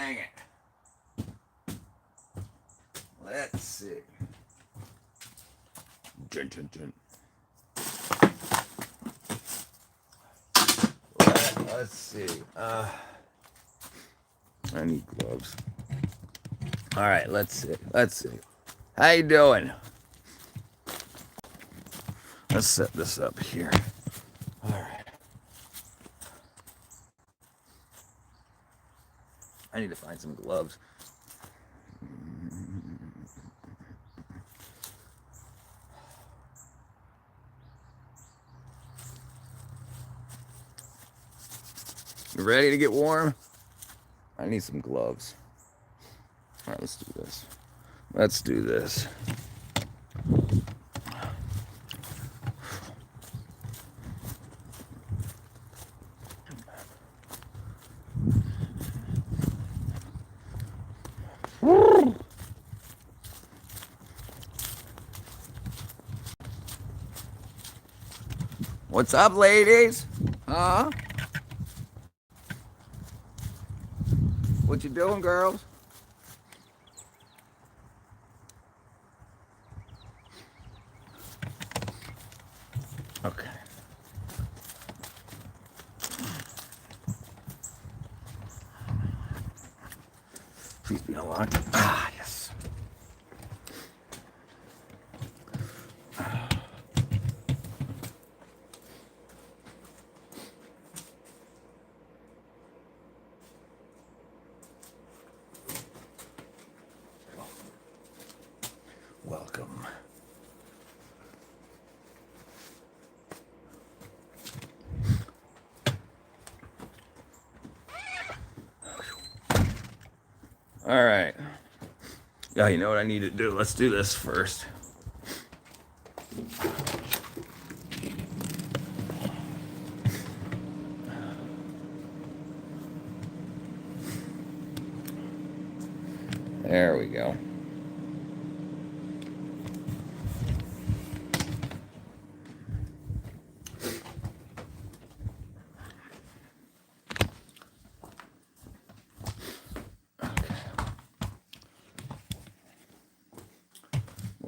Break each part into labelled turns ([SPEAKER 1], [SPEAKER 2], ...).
[SPEAKER 1] Dang it. Let's see. Dun, dun, dun. Let's see. I need gloves. All right, let's see. Let's see. How you doing? Let's set this up here. All right. I need to find some gloves. You ready to get warm? I need some gloves. All right, let's do this. Let's do this. What's up, ladies? Huh? What you doing, girls? Okay. Please be unlocked. Ah, yes. Welcome. All right. Yeah, you know what I need to do? Let's do this first. There we go.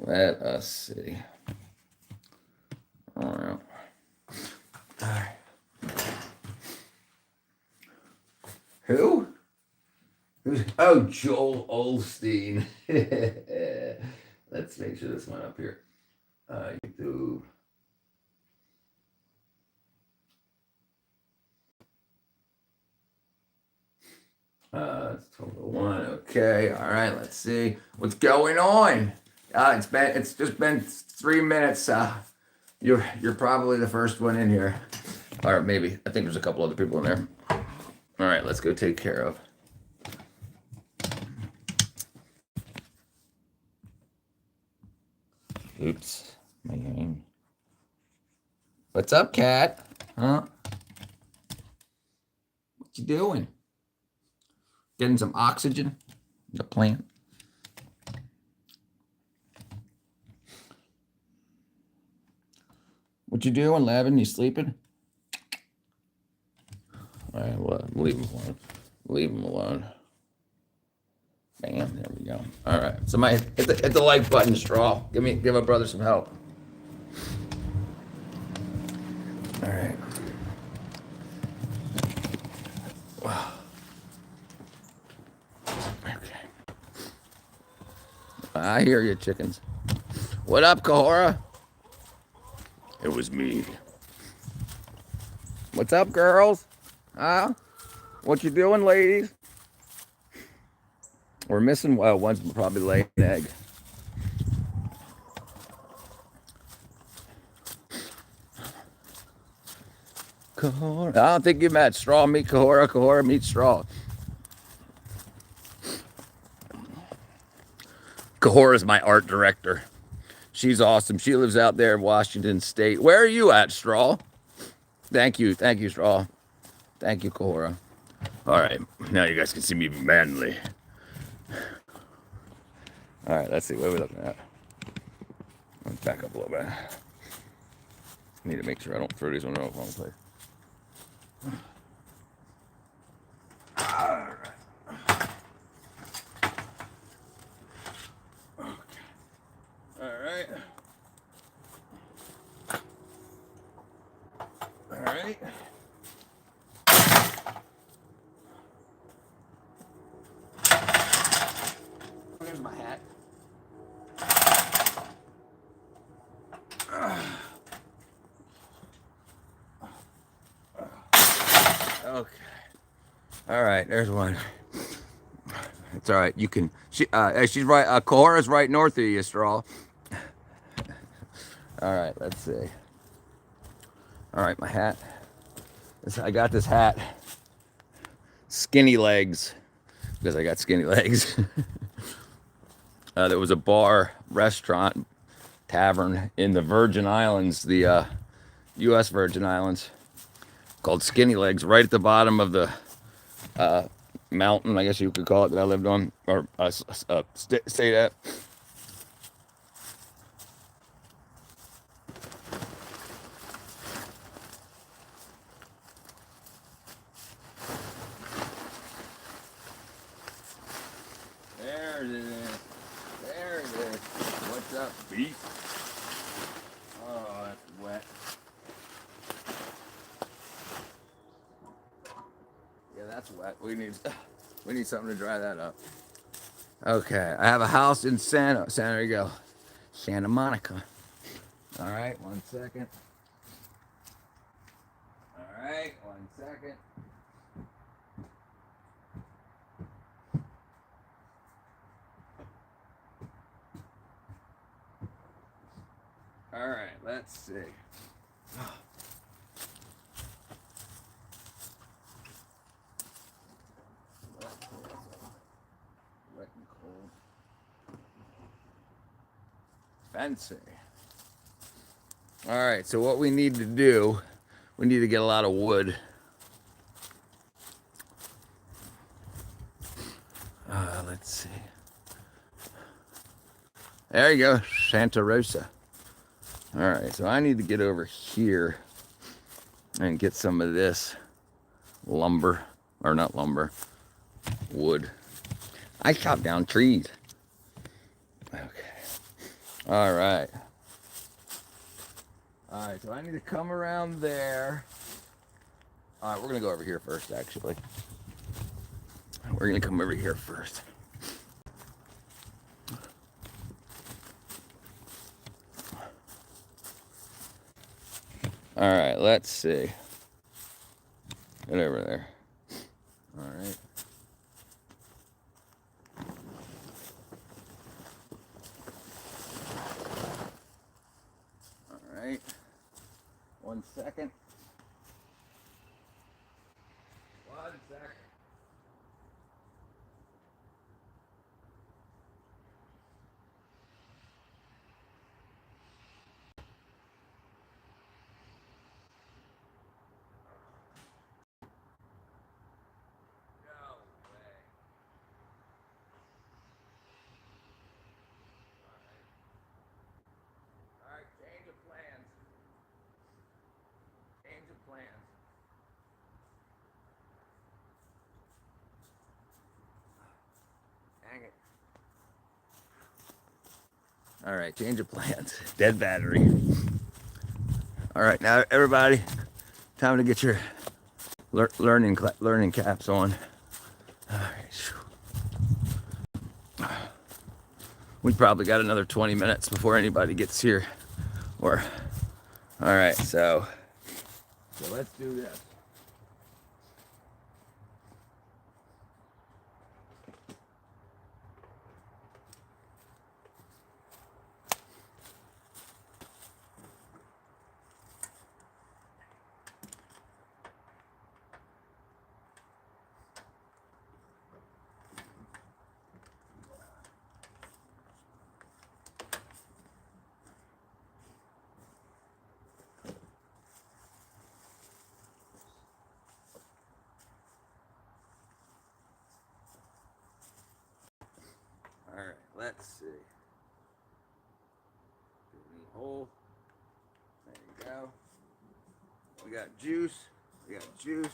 [SPEAKER 1] Let us see. All right. All right. Who? Who's? Oh, Joel Osteen. Let's make sure this one up here. YouTube. It's total one. Okay. All right. Let's see what's going on. It's just been 3 minutes. You're probably the first one in here, or maybe I think there's a couple other people in there. All right. Let's go take care of. Oops, my name. What's up, cat? Huh? What you doing? Getting some oxygen? The plant. What you doing, Levin? You sleeping? All right, well, leave him alone. Leave him alone. Bam, there we go. All right, somebody hit the like button, Straw. Give my brother some help. All right. Wow. Okay. I hear you, chickens. What up, Kahora? It was me. What's up, girls? Huh? What you doing, ladies? We're missing, well, one's probably laying an egg. Kahora. I don't think you met Straw meet Kahora. Kahora meet Straw. Kahora's my art director. She's awesome. She lives out there in Washington State. Where are you at, Straw? Thank you, Straw. Thank you, Kahora. All right, now you guys can see me manly. All right, let's see. What are we looking at? Let's back up a little bit. Need to make sure I don't throw these on the wrong place. All right. right. Here's my hat. Okay. All right. There's one. It's all right. You can. She's right. Cohora's right north of you, Straw. All right. Let's see. All right, my hat. I got this hat. Skinny legs, because I got skinny legs. There was a bar, restaurant, tavern in the Virgin Islands, the U.S. Virgin Islands, called Skinny Legs, right at the bottom of the mountain, I guess you could call it, that I lived on, or stayed at. There it is. There it is. What's up, beef? Oh, that's wet. Yeah, that's wet. We need something to dry that up. Okay, I have a house in there you go, Santa Monica. All right, 1 second. All right, 1 second. All right, let's see. Wet and cold. Fancy. All right, so what we need to do, we need to get a lot of wood. Let's see. There you go, Santa Rosa. All right, so I need to get over here and get some of this lumber, or not lumber, wood. I chop down trees. Okay. All right. All right, so I need to come around there. All right, we're going to go over here first, actually. We're going to come over here first. All right, let's see. Get over there. All right. All right. 1 second. 1 second. No way. All right, change of plans. Change of plans. Dang it. All right, change of plans. Dead battery. All right, now everybody, time to get your learning caps on. All right. We probably got another 20 minutes before anybody gets here. All right, so let's do this. All right, let's see. Hole. There you go. We got juice. We got juice.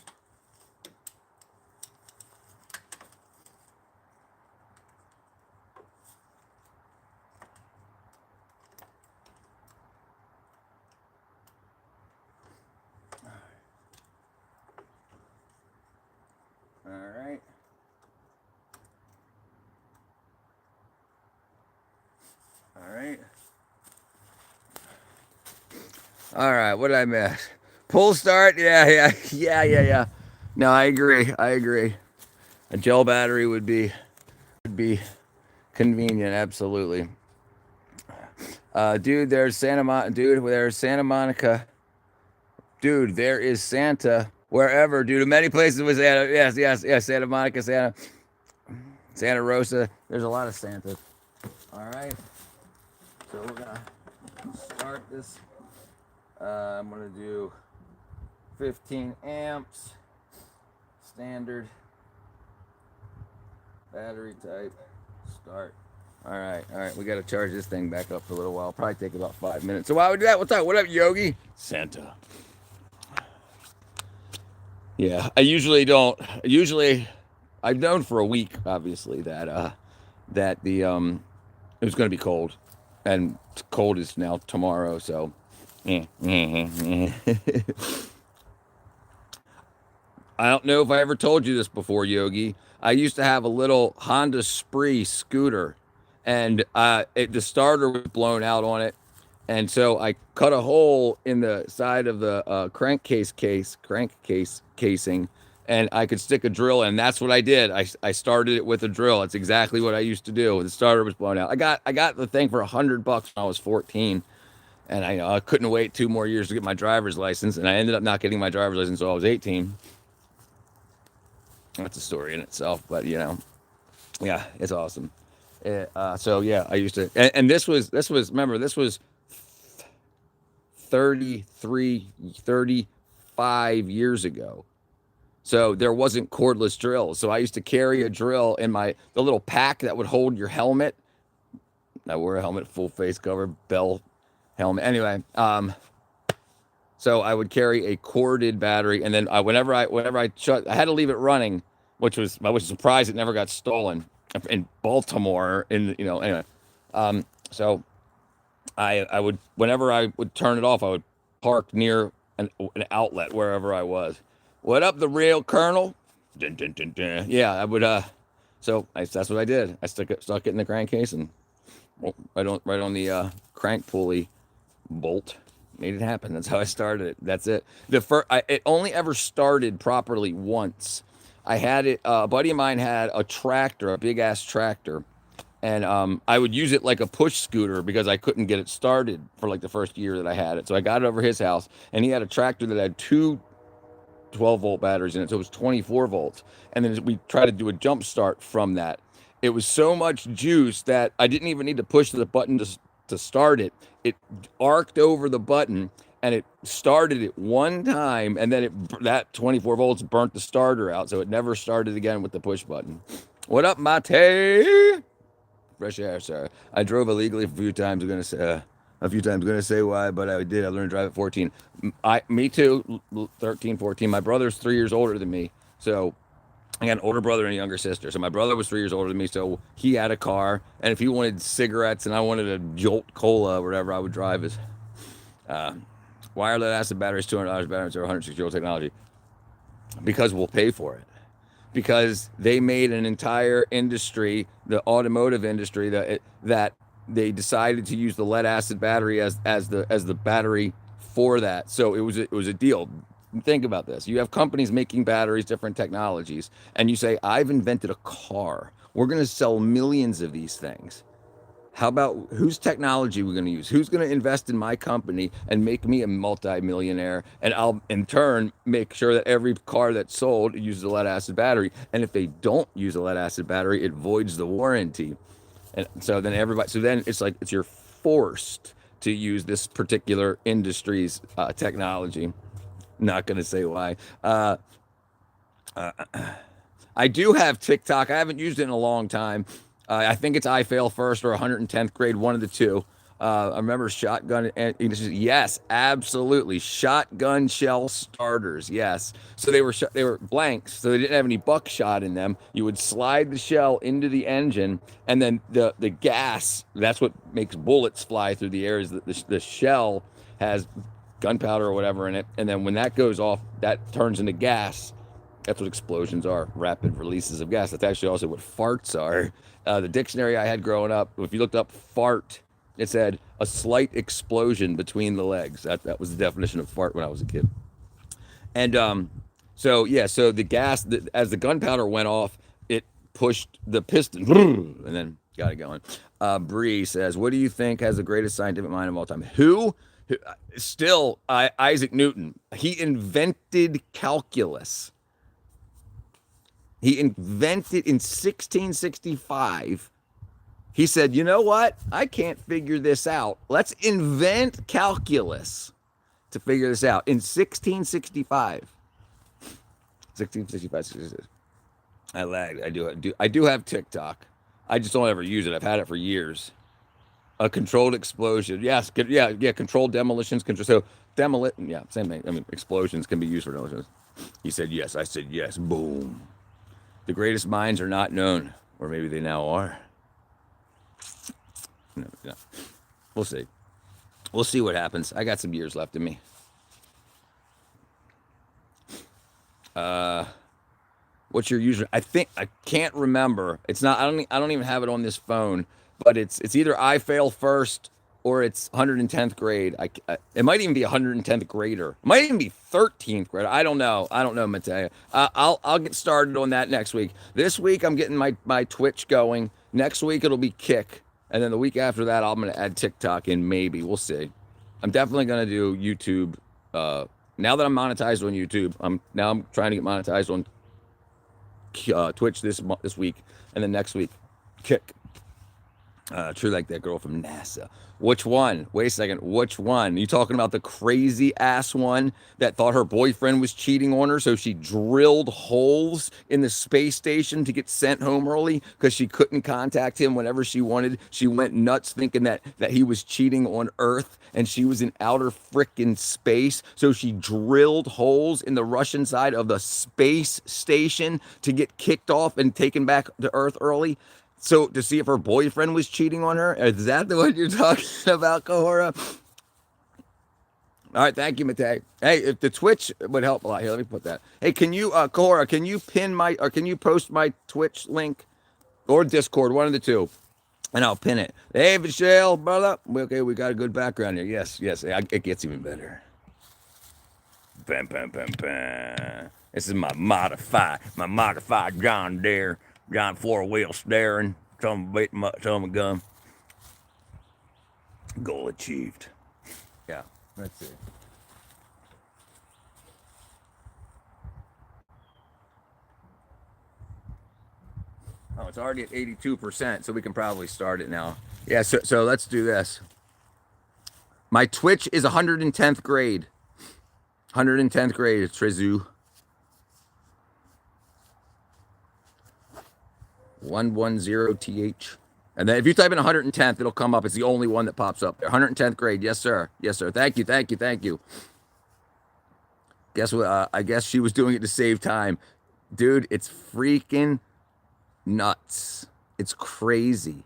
[SPEAKER 1] All right, what did I miss? Pull start? Yeah. No, I agree. A gel battery would be convenient, absolutely. Dude, there's Santa Monica. Dude, there is Santa wherever, dude. In many places with Santa. Yes. Santa Monica, Santa Rosa. There's a lot of Santas. All right. So we're gonna start this. I'm gonna do 15 amps, standard battery type. Start. All right. We got to charge this thing back up for a little while. Probably take about 5 minutes. So while we do that, what's up? What up, Yogi? Santa. Yeah, I usually don't. Usually, I've known for a week, obviously, that the it was going to be cold, and cold is now tomorrow. So, I don't know if I ever told you this before, Yogi. I used to have a little Honda Spree scooter, and the starter was blown out on it, and so I cut a hole in the side of the crankcase casing, and I could stick a drill in. That's what I did. I started it with a drill. That's exactly what I used to do. The starter was blown out. I got the thing for $100 when I was 14. And I couldn't wait 2 more years to get my driver's license, and I ended up not getting my driver's license until I was 18. That's a story in itself, but yeah, it's awesome. So yeah, I used to, and this was remember this was 33, 35 years ago. So there wasn't cordless drills. So I used to carry a drill in the little pack that would hold your helmet. I wore a helmet, full face cover, bell helmet. Anyway, so I would carry a corded battery, and then whenever I shut, I had to leave it running, I was surprised it never got stolen in Baltimore. Anyway, so I would, whenever I would turn it off, I would park near an outlet wherever I was. What up, the real Colonel? Dun, dun, dun, dun. Yeah, I would. That's what I did. I stuck it in the crankcase and right on the crank pulley bolt. Made it happen. That's how I started it. That's it. It only ever started properly once. I had it. A buddy of mine had a tractor, a big ass tractor, and I would use it like a push scooter because I couldn't get it started for like the first year that I had it. So I got it over his house, and he had a tractor that had two 12-volt batteries in it, so it was 24 volts. And then we tried to do a jump start from that. It was so much juice that I didn't even need to push the button to start it. It arced over the button and it started it one time, and then that 24 volts burnt the starter out, so it never started again with the push button. What up, Mate? Fresh air, sir. I drove illegally a few times. I'm gonna say why, but I did. I learned to drive at 14. Me too. 13, 14. My brother's 3 years older than me, so I got an older brother and a younger sister. So my brother was 3 years older than me, so he had a car. And if he wanted cigarettes and I wanted a Jolt Cola or whatever, I would drive his. Why are lead acid batteries $200? Batteries are 160-year-old technology. Because we'll pay for it. Because they made an entire industry, the automotive industry, that they decided to use the lead acid battery as the battery for that. So it was a deal. Think about this. You have companies making batteries, different technologies, and you say, I've invented a car. We're going to sell millions of these things. How about whose technology we're going to use? Who's going to invest in my company and make me a multi-millionaire? And I'll, in turn, make sure that every car that's sold uses a lead acid battery. And if they don't use a lead acid battery, it voids the warranty. And so then it's like you're forced to use this particular industry's technology. Not going to say why. I do have TikTok. I haven't used it in a long time. I think it's I Fail First or 110th grade, one of the two. I remember shotgun. Yes, absolutely. Shotgun shell starters. Yes. So they were blanks, so they didn't have any buckshot in them. You would slide the shell into the engine, and then the gas. That's what makes bullets fly through the air. Is that the shell has gunpowder or whatever in it, and then when that goes off, that turns into gas. That's what explosions are, rapid releases of gas. That's actually also what farts are. The dictionary I had growing up, if you looked up fart
[SPEAKER 2] It said a slight explosion between the legs. That was the definition of fart when I was a kid. And so yeah, so the gas as the gunpowder went off, it pushed the piston, and then got it going. Bree says, "What do you think has the greatest scientific mind of all time? Who? Still, Isaac Newton. He invented calculus. He invented in 1665. He said, you know what? I can't figure this out. Let's invent calculus to figure this out in 1665. 1665, 66. I lagged. I do have TikTok. I just don't ever use it. I've had it for years. A controlled explosion. Yes, yeah. Controlled demolitions. So demolition. Yeah, same thing. I mean, explosions can be used for demolitions. He said yes. I said yes. Boom. The greatest minds are not known, or maybe they now are. No, no. We'll see. We'll see what happens. I got some years left in me. What's your user? I think I can't remember. It's not. I don't even have it on this phone. But it's either I fail first or it's 110th grade. It might even be 110th grader. It might even be 13th grade. I don't know. I don't know, Mateo. I'll get started on that next week. This week I'm getting my Twitch going. Next week it'll be Kick, and then the week after that I'm gonna add TikTok in. Maybe we'll see. I'm definitely gonna do YouTube. Now that I'm monetized on YouTube, I'm trying to get monetized on Twitch this week, and then next week, Kick. True, like that girl from NASA. Which one? Wait a second. Which one? You talking about the crazy ass one that thought her boyfriend was cheating on her, so she drilled holes in the space station to get sent home early because she couldn't contact him whenever she wanted. She went nuts thinking that he was cheating on Earth and she was in outer frickin' space. So she drilled holes in the Russian side of the space station to get kicked off and taken back to Earth early. So to see if her boyfriend was cheating on her? Is that the one you're talking about, Kahora? All right, thank you, Matei. Hey, if the Twitch would help a lot. Here, let me put that. Hey, can you, Kahora, can you can you post my Twitch link or Discord, one of the two, and I'll pin it. Hey, Michelle, brother. Okay, we got a good background here. Yes, it gets even better. Bam, bam, bam, bam. This is my modified John Deere. John 4-wheel steering. Some gun. Goal achieved. Yeah, let's see. Oh, it's already at 82%, so we can probably start it now. Yeah, so let's do this. My Twitch is 110th grade. 110th grade, Trezu. 110th. And then if you type in 110th, it'll come up. It's the only one that pops up there. 110th grade. Yes, sir. Yes, sir. Thank you. Guess what? I guess she was doing it to save time. Dude, it's freaking nuts. It's crazy.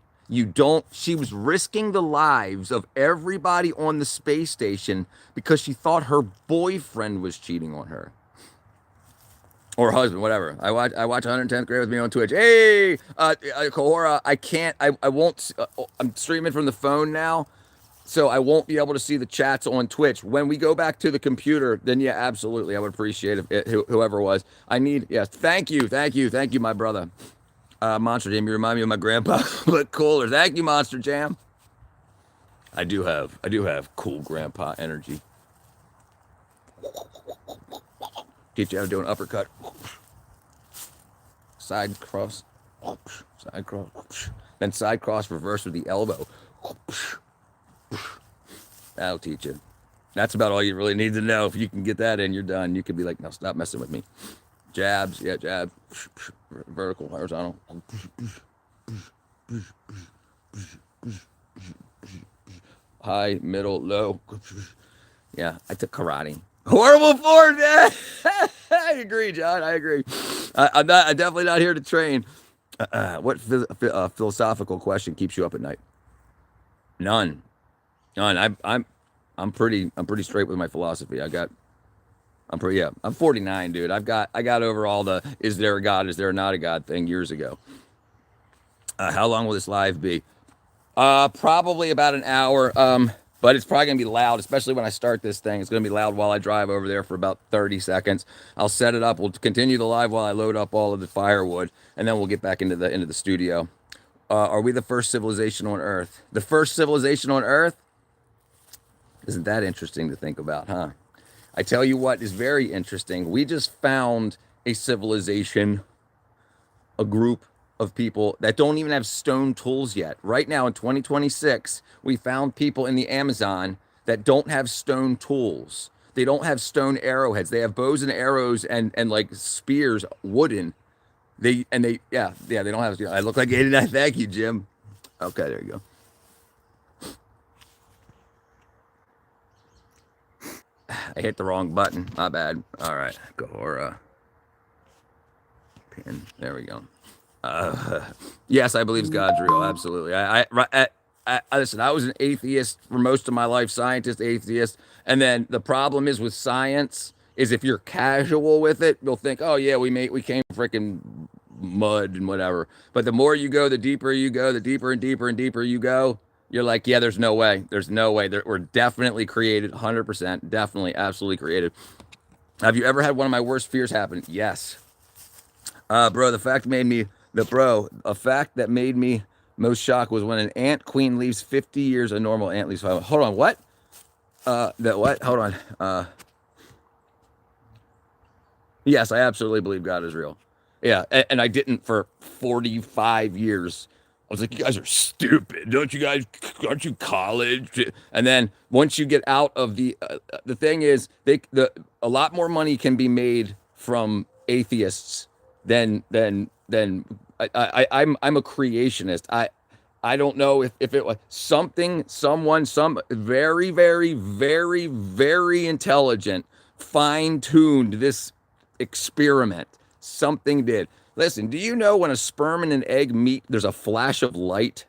[SPEAKER 2] She was risking the lives of everybody on the space station because she thought her boyfriend was cheating on her. Or husband, whatever. I watch 110th grade with me on Twitch. Hey, Kahora, I won't. I'm streaming from the phone now, so I won't be able to see the chats on Twitch. When we go back to the computer, then yeah, absolutely, I would appreciate whoever it was. Yes, thank you, my brother. Monster Jam, you remind me of my grandpa, but cooler. Thank you, Monster Jam. I do have cool grandpa energy. Teach you how to do an uppercut. Side cross. Then side cross reverse with the elbow. That'll teach you. That's about all you really need to know. If you can get that in, you're done. You can be like, no, stop messing with me. Jabs, yeah, jab. Vertical, horizontal. High, middle, low. Yeah, I took karate. Horrible form, man. I agree, John. I agree. I'm definitely not here to train. What philosophical question keeps you up at night? None. I'm pretty straight with my philosophy. I'm 49, dude. I got over all the is there a God, is there not a God thing years ago. How long will this live be? Probably about an hour. But it's probably gonna be loud, especially when I start this thing. It's gonna be loud while I drive over there for about 30 seconds. I'll set it up. We'll continue the live while I load up all of the firewood, and then we'll get back into the studio. Are we the first civilization on Earth? The first civilization on Earth? Isn't that interesting to think about, huh? I tell you what is very interesting. We just found a civilization, a group of people that don't even have stone tools yet. Right now in 2026, we found people in the Amazon that don't have stone tools. They don't have stone arrowheads. They have bows and arrows and like spears, wooden. They don't have. I look like 89. Thank you, Jim. Okay, there you go. I hit the wrong button. My bad. All right, go or pin. There we go. Yes, I believe God's real. Absolutely. Listen. I was an atheist for most of my life, scientist, atheist, and then the problem is with science is if you're casual with it, you'll think, oh yeah, we came freaking mud and whatever. But the more you go, the deeper you go, the deeper and deeper and deeper you go. You're like, yeah, there's no way. There's no way. We're definitely created, 100%, definitely, absolutely created. Have you ever had one of my worst fears happen? Yes. Bro, a fact that made me most shocked was when an ant queen leaves 50 years, a normal ant leaves 5. Hold on, what? What? Hold on. Yes, I absolutely believe God is real. Yeah, and I didn't for 45 years. I was like, you guys are stupid. Aren't you college? And then once you get out of the thing is, a lot more money can be made from atheists than I'm a creationist. I don't know if it was some very, very, very, very intelligent fine-tuned this experiment. Something did. Listen, do you know when a sperm and an egg meet, there's a flash of light?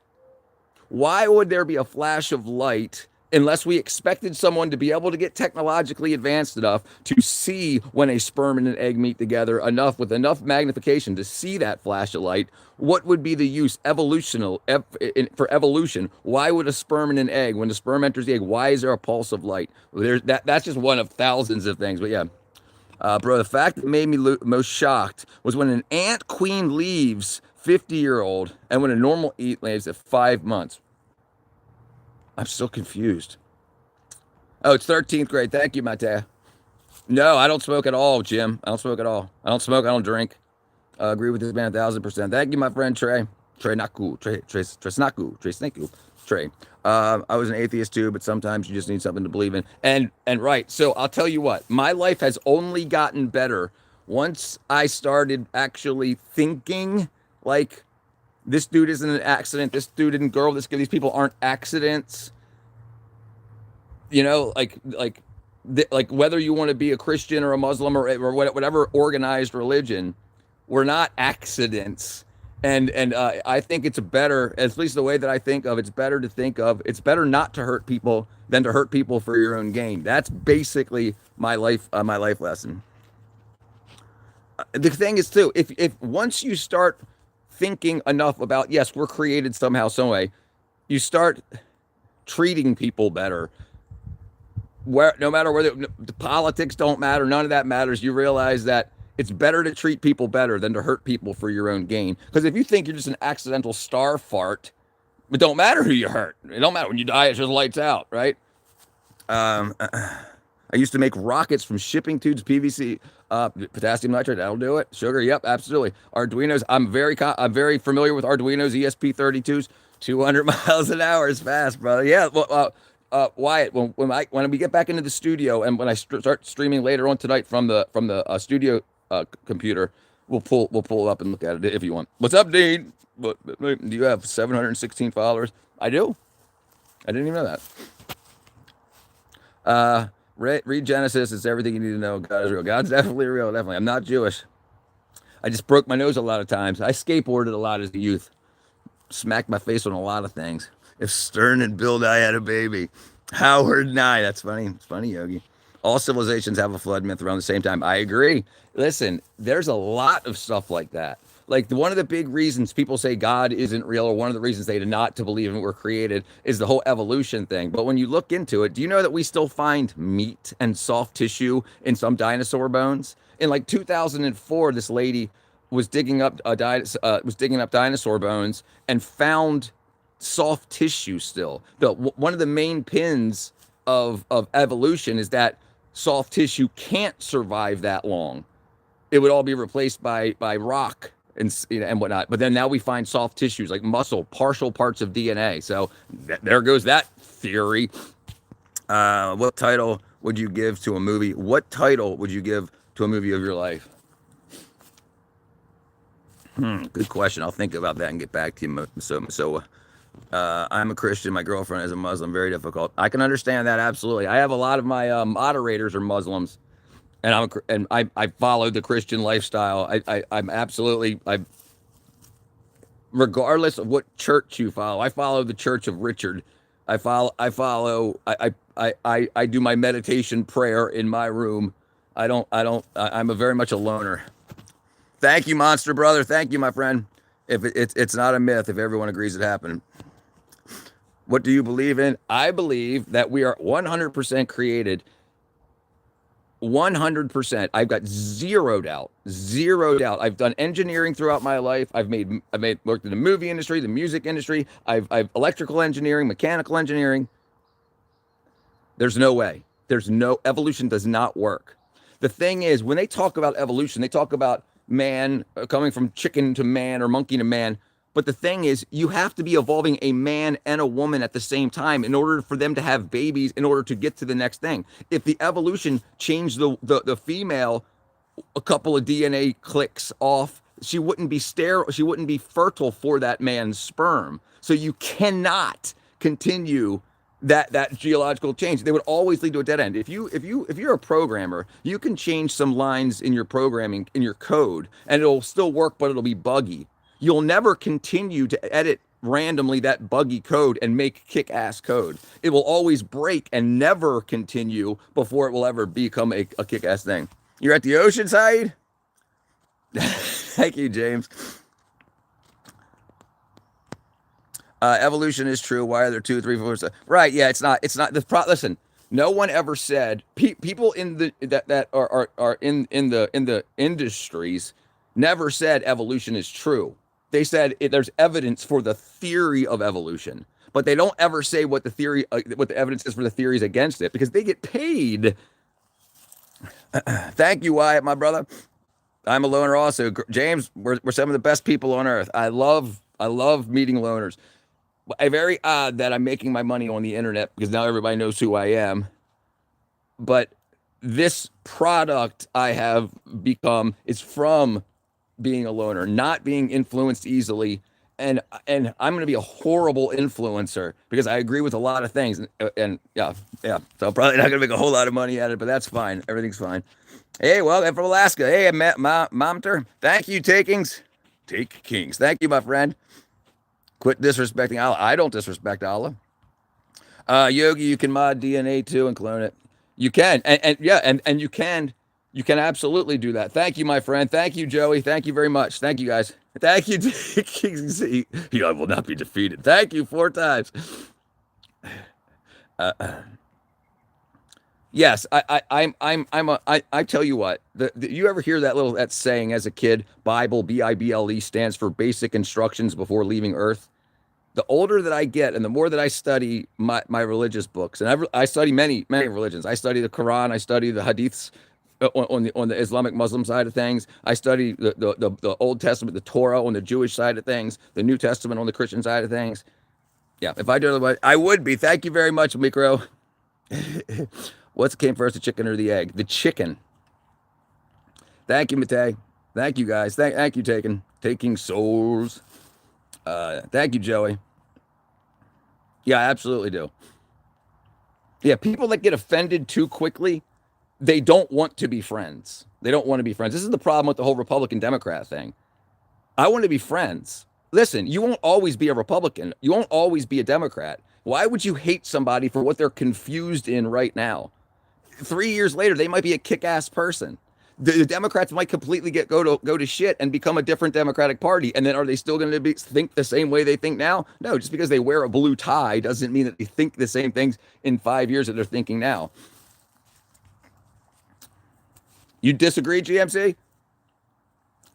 [SPEAKER 2] Why would there be a flash of light unless we expected someone to be able to get technologically advanced enough to see when a sperm and an egg meet together with enough magnification to see that flash of light? What would be the use for evolution? Why would a sperm and an egg, when the sperm enters the egg, why is there a pulse of light? That's just one of thousands of things, but yeah. Bro, the fact that made me most shocked was when an ant queen leaves 50-year-old and when a normal ant leaves at 5 months. I'm still confused. Oh, it's 13th grade. Thank you, Matea. No, I don't smoke at all, Jim. I don't smoke at all. I don't smoke. I don't drink. Agree with this man 1,000%. Thank you, my friend Trey. Trey Snaku. Trey. I was an atheist too, but sometimes you just need something to believe in. And right, so I'll tell you what, my life has only gotten better once I started actually thinking like this dude isn't an accident, this dude and girl, these people aren't accidents. You know, like whether you want to be a Christian or a Muslim or whatever organized religion, we're not accidents. And I think it's better, at least the way that I think of, it's better not to hurt people than to hurt people for your own gain. That's basically my life lesson. The thing is too, if once you start thinking enough about, yes, we're created somehow, some way, you start treating people better. Where no matter whether the politics don't matter, none of that matters. You realize that it's better to treat people better than to hurt people for your own gain. Because if you think you're just an accidental star fart, it don't matter who you hurt. It don't matter when you die. It's just lights out, right? I used to make rockets from shipping tubes, PVC, potassium nitrate. That'll do it. Sugar, yep, absolutely. Arduinos. I'm very familiar with Arduinos, ESP32s. 200 miles an hour is fast, brother. Yeah. Well, Wyatt, when we get back into the studio and when I start streaming later on tonight from the studio computer, we'll pull it up and look at it if you want. What's up, Dean? Do you have 716 followers? I do. I didn't even know that. Read Genesis. It's everything you need to know. God is real. God's definitely real. Definitely. I'm not Jewish. I just broke my nose a lot of times. I skateboarded a lot as a youth. Smacked my face on a lot of things. If Stern and Bill Nye had a baby. Howard Nye. That's funny. It's funny, Yogi. All civilizations have a flood myth around the same time. I agree. Listen, there's a lot of stuff like that. Like one of the big reasons people say God isn't real, or one of the reasons they do not to believe in we're created, is the whole evolution thing. But when you look into it, do you know that we still find meat and soft tissue in some dinosaur bones? In like 2004, this lady was digging up dinosaur bones and found soft tissue still. One of the main pins of evolution is that soft tissue can't survive that long. It would all be replaced by rock and whatnot. But then now we find soft tissues like muscle, partial parts of DNA. So there goes that theory. What title would you give to a movie? What title would you give to a movie of your life? Good question. I'll think about that and get back to you. So I'm a Christian. My girlfriend is a Muslim. Very difficult. I can understand that absolutely. I have a lot of my moderators are Muslims, and I follow the Christian lifestyle. I'm absolutely regardless of what church you follow. I follow the Church of Richard. I do my meditation prayer in my room. I'm a very much a loner. Thank you, Monster Brother. Thank you, my friend. If it's not a myth, if everyone agrees it happened. What do you believe in? I believe that we are 100% created. 100%. I've got zero doubt. Zero doubt. I've done engineering throughout my life. I've worked in the movie industry, the music industry. I've electrical engineering, mechanical engineering. There's no way. Evolution does not work. The thing is, when they talk about evolution, they talk about man coming from chicken to man or monkey to man. But the thing is, you have to be evolving a man and a woman at the same time in order for them to have babies, in order to get to the next thing. If the evolution changed the female a couple of DNA clicks off, she wouldn't be sterile, she wouldn't be fertile for that man's sperm. So you cannot continue that geological change. They would always lead to a dead end. If you're a programmer, you can change some lines in your programming, in your code, and it'll still work, but it'll be buggy. You'll never continue to edit randomly that buggy code and make kick-ass code. It will always break and never continue before it will ever become a kick-ass thing. You're at the ocean side? Thank you, James. Evolution is true. Why are there 2, 3, 4? Right? Yeah, it's not. Listen, no one ever said people in the that are in the industries never said evolution is true. They said there's evidence for the theory of evolution, but they don't ever say what the evidence is for the theories against it, because they get paid. Thank you, Wyatt, my brother. I'm a loner also. James, we're some of the best people on earth. I love meeting loners. Very odd that I'm making my money on the internet because now everybody knows who I am. But this product I have become is from being a loner, not being influenced easily. And I'm going to be a horrible influencer because I agree with a lot of things. And yeah. So I'm probably not going to make a whole lot of money at it, but that's fine. Everything's fine. Hey, well, I'm from Alaska. Hey, Momter. Thank you, Take Kings. Thank you, my friend. Quit disrespecting Allah. I don't disrespect Allah. Yogi, you can mod DNA too and clone it. You can, and you can absolutely do that. Thank you, my friend. Thank you, Joey. Thank you very much. Thank you, guys. Thank you. I will not be defeated. Thank you 4 times. Yes, I tell you what. You ever hear that saying as a kid? Bible, Bible, stands for basic instructions before leaving Earth. The older that I get and the more that I study my religious books, and I study many religions. I study the Quran. I study the Hadiths on the Islamic Muslim side of things. I study the Old Testament, the Torah on the Jewish side of things, the New Testament on the Christian side of things. Yeah, if I do it, I would be. Thank you very much, Micro. What came first, the chicken or the egg? The chicken. Thank you, Matei. Thank you, guys. Thank you, Taking Souls. Thank you, Joey. Yeah, I absolutely do. Yeah, people that get offended too quickly, they don't want to be friends. They don't want to be friends. This is the problem with the whole Republican Democrat thing. I want to be friends. Listen, you won't always be a Republican. You won't always be a Democrat. Why would you hate somebody for what they're confused in right now? 3 years later, they might be a kick-ass person. The Democrats might completely go to shit and become a different Democratic Party. And then are they still going to think the same way they think now? No, just because they wear a blue tie doesn't mean that they think the same things in 5 years that they're thinking now. You disagree, GMC?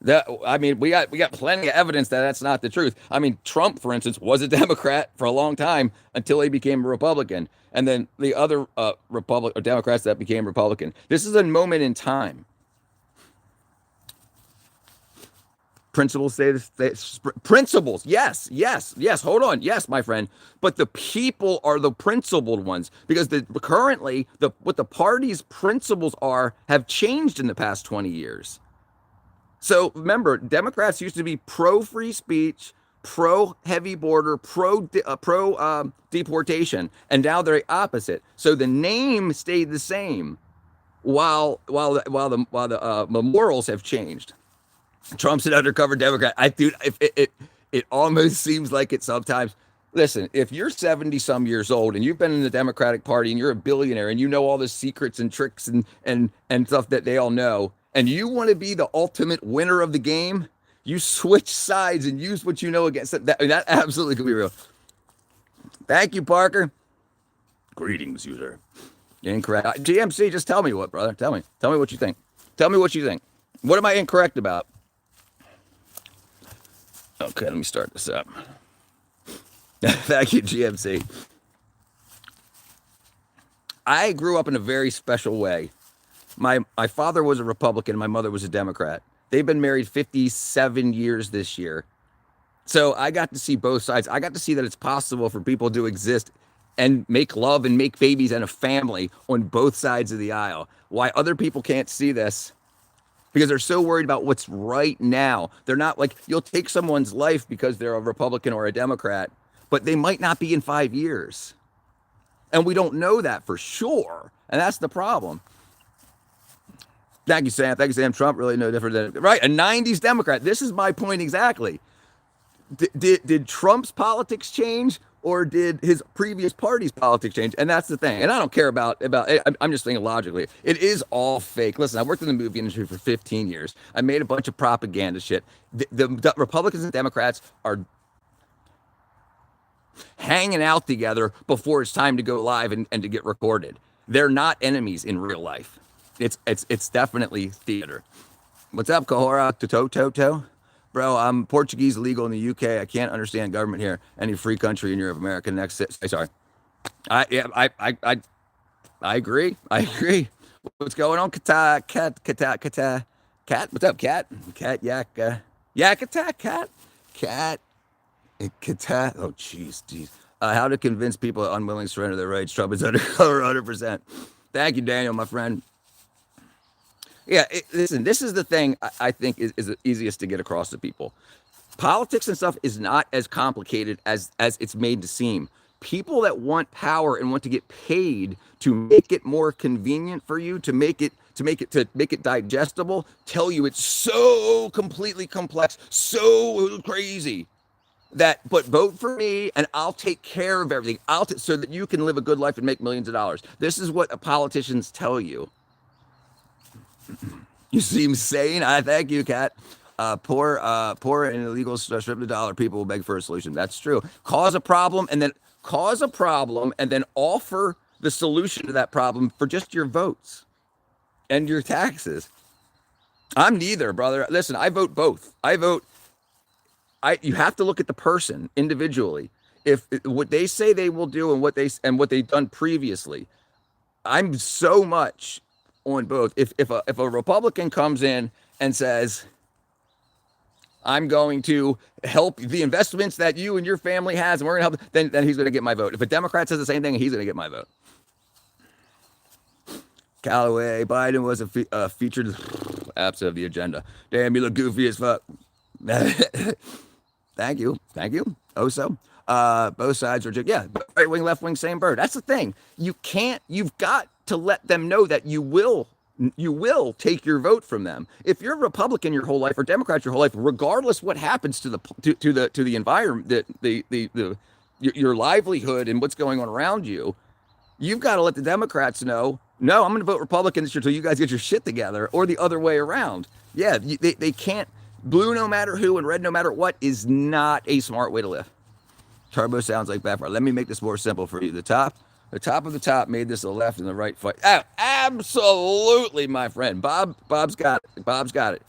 [SPEAKER 2] We got plenty of evidence that that's not the truth. I mean, Trump, for instance, was a Democrat for a long time until he became a Republican, and then the other Democrats that became Republican. This is a moment in time. Principles say this. Principles, yes. Hold on, yes, my friend. But the people are the principled ones because currently what the party's principles have changed in the past 20 years. So remember, Democrats used to be pro free speech, pro heavy border, pro deportation, and now they're the opposite. So the name stayed the same, while the morals have changed. Trump's an undercover Democrat. It almost seems like it sometimes. Listen, if you're 70 some years old and you've been in the Democratic Party and you're a billionaire and you know all the secrets and tricks and stuff that they all know, and you want to be the ultimate winner of the game, you switch sides and use what you know against it. That absolutely could be real. Thank you, Parker. Greetings, user. Incorrect. GMC, just tell me what, brother. Tell me what you think. Tell me what you think. What am I incorrect about? Okay, let me start this up. Thank you, GMC. I grew up in a very special way. My father was a Republican. My mother was a Democrat. They've been married 57 years this year. So I got to see both sides. I got to see that it's possible for people to exist and make love and make babies and a family on both sides of the aisle. Why other people can't see this? Because they're so worried about what's right now. They're not like, you'll take someone's life because they're a Republican or a Democrat, but they might not be in 5 years. And we don't know that for sure. And that's the problem. Thank you, Sam. Trump really no different than, right, a 90s Democrat. This is my point exactly. Did Trump's politics change? Or did his previous party's politics change? And that's the thing. And I don't care about I'm just thinking logically. It is all fake. Listen, I worked in the movie industry for 15 years. I made a bunch of propaganda shit. The Republicans and Democrats are hanging out together before it's time to go live and to get recorded. They're not enemies in real life. It's definitely theater. What's up, Kahora? Toto? Bro, I'm Portuguese legal in the UK. I can't understand government here. Any free country in Europe, America. Next, sorry. I agree. What's going on, Cat? What's up, Cat? Cat, yak, cat. Oh, jeez. How to convince people unwilling to surrender their rights? Trump is undercover 100%. Thank you, Daniel, my friend. Yeah, listen, this is the thing I think is the easiest to get across to people. Politics and stuff is not as complicated as it's made to seem. People that want power and want to get paid to make it more convenient for you, to make it digestible, tell you it's so completely complex, so crazy but vote for me and I'll take care of everything. So that you can live a good life and make millions of dollars. This is what politicians tell you. You seem sane. I thank you, Kat. Poor and illegal strip the dollar. People will beg for a solution. That's true. Cause a problem and then offer the solution to that problem for just your votes and your taxes. I'm neither, brother. Listen, I vote both. You have to look at the person individually. If what they say they will do and what they've done previously, I'm so much on both. If a Republican comes in and says, I'm going to help the investments that you and your family has, and we're going to help, then he's going to get my vote. If a Democrat says the same thing, he's going to get my vote. Callaway, Biden was a featured apps of the agenda. Damn, you look goofy as fuck. Thank you. Also, both sides are just, right wing, left wing, same bird. That's the thing. You've got to let them know that you will take your vote from them. If you're a Republican your whole life or Democrat your whole life, regardless what happens to the environment, your livelihood and what's going on around you, you've got to let the Democrats know No, I'm going to vote Republican until you guys get your shit together, or the other way around. Yeah, they can't. Blue, no matter who, and red, no matter what, is not a smart way to live. Turbo sounds like backfire. Let me make this more simple for you. The top of the top made this a left and the right fight. Oh, absolutely, my friend. Bob's got it. Bob's got it.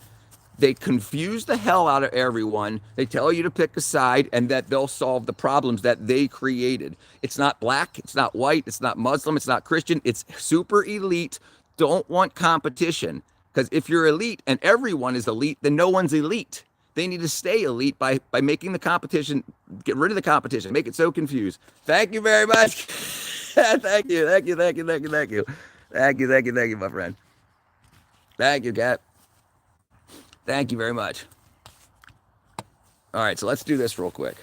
[SPEAKER 2] They confuse the hell out of everyone. They tell you to pick a side and that they'll solve the problems that they created. It's not black, it's not white, it's not Muslim, it's not Christian. It's super elite. Don't want competition. Because if you're elite and everyone is elite, then no one's elite. They need to stay elite by making the competition, get rid of the competition, make it so confused. Thank you very much. Thank you, thank you, thank you, thank you, thank you. Thank you, thank you, thank you, my friend. Thank you, Kat. Thank you very much. All right, so let's do this real quick.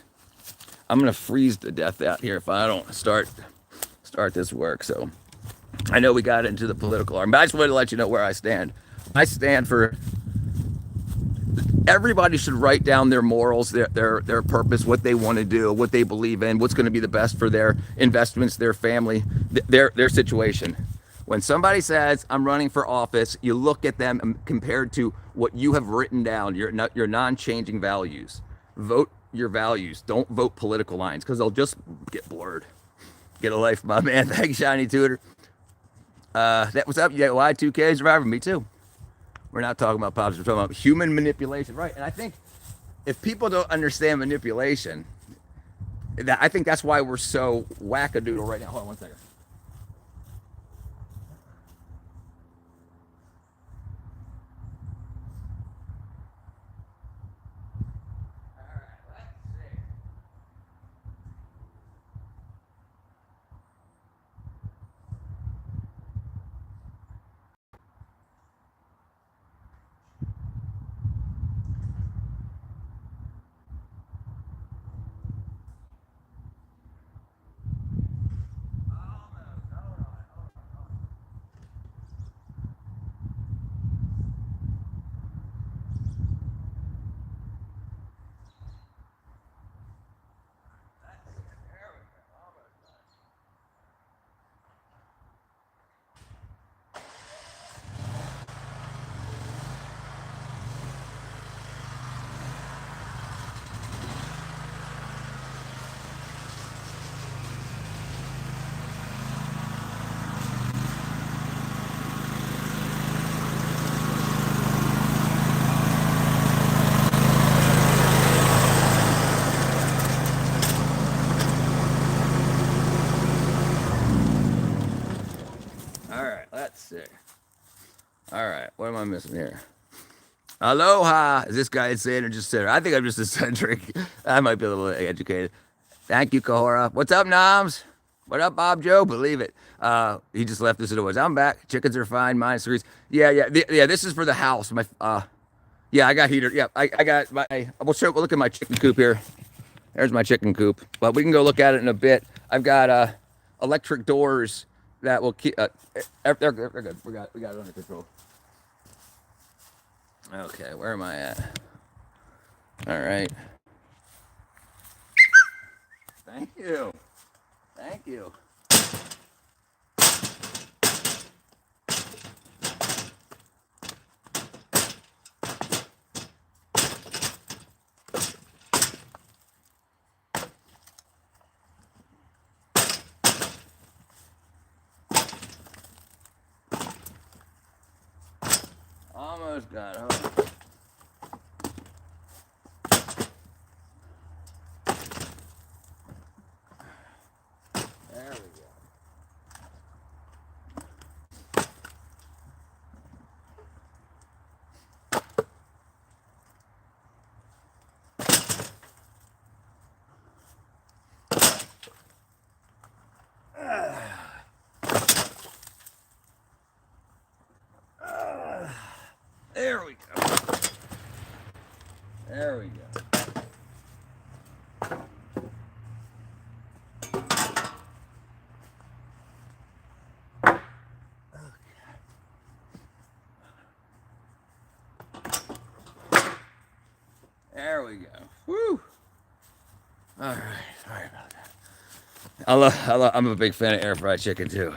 [SPEAKER 2] I'm gonna freeze to death out here if I don't start this work. So I know we got into the political arm, but I just wanted to let you know where I stand. I stand for everybody should write down their morals, their purpose, what they want to do, what they believe in, what's going to be the best for their investments, their family, their situation. When somebody says I'm running for office, you look at them compared to what you have written down, your non-changing values. Vote your values. Don't vote political lines because they'll just get blurred. Get a life, my man. Thank you, Shiny Tutor. That was up. Yeah, Y2K survivor. Me too. We're not talking about politics. We're talking about human manipulation, right? And I think if people don't understand manipulation, I think that's why we're so wackadoodle right now. Hold on one second. All right, let's see. All right, what am I missing here? Aloha. Is this guy insane or just center? I think I'm just eccentric. I might be a little educated. Thank you, Kahora. What's up, Noms? What up, Bob Joe? Believe it. He just left us in the woods. I'm back. Chickens are fine. -3. Yeah. This is for the house. Yeah, I got heater. Yeah, I got my. We'll look at my chicken coop here. There's my chicken coop. But we can go look at it in a bit. I've got electric doors that will keep. They're good. We got it under control. Okay, where am I at? All right. Thank you. Thank you. Almost got it. There we go. There we go. There we go. There we go. Woo. All right. Sorry about that. I'm a big fan of air fried chicken too.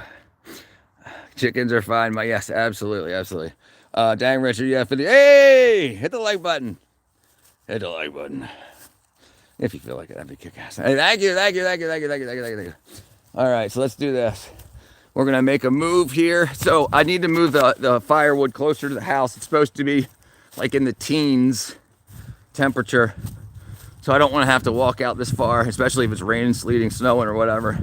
[SPEAKER 2] Chickens are fine. Yes, absolutely, absolutely. Dang, Richard, yeah, for the hey, hit the like button. Hit the like button. If you feel like it, that'd be kick-ass. Hey, thank you, thank you, thank you, thank you, thank you, thank you, thank you, thank you. All right, so let's do this. We're gonna make a move here. So I need to move the firewood closer to the house. It's supposed to be like in the teens temperature. So I don't want to have to walk out this far, especially if it's raining, sleeting, snowing, or whatever.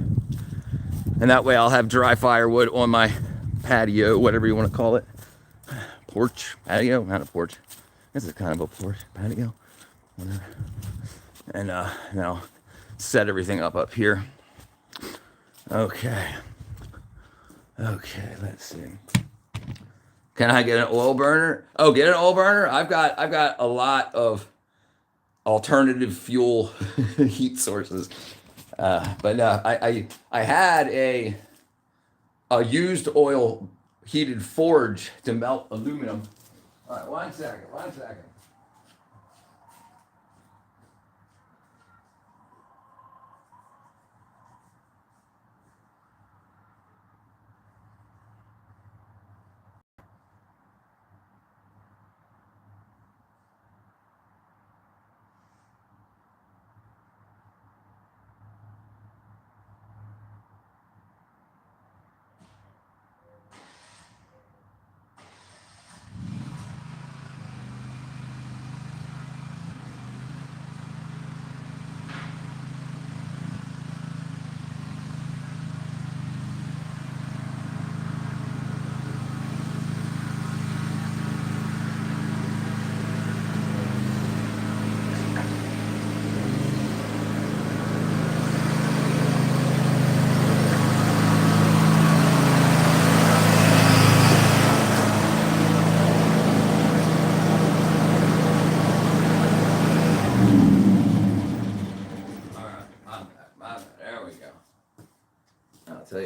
[SPEAKER 2] And that way I'll have dry firewood on my patio, whatever you want to call it. Porch, patio, not a porch. This is kind of a porch, patio, whatever. And now set everything up here. Okay. Okay, let's see. Can I get an oil burner? Oh, get an oil burner? I've got a lot of alternative fuel heat sources. But no, I had a used oil heated forge to melt aluminum. All right, one second. All right, my bad. There we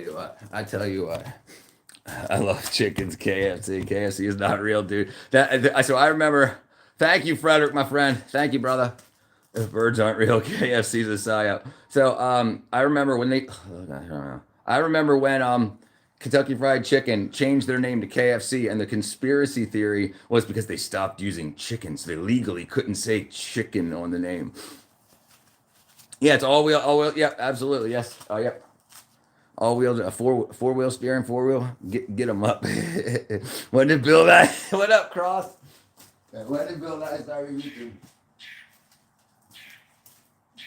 [SPEAKER 2] go. I tell you what. I love chickens, KFC. KFC is not real, dude. So I remember. Thank you, Frederick, my friend. Thank you, brother. If birds aren't real, KFC's a psyop. So I remember when they. Oh, God, I don't know. I remember when Kentucky Fried Chicken changed their name to KFC, and the conspiracy theory was because they stopped using chickens. They legally couldn't say chicken on the name. Yeah, it's all wheel. All wheel. Yep, absolutely. Yes. Oh, yep. All wheels, a four wheel steering, four wheel. Get them up. When did Bill die? What up, Cross? When did Bill die start YouTube?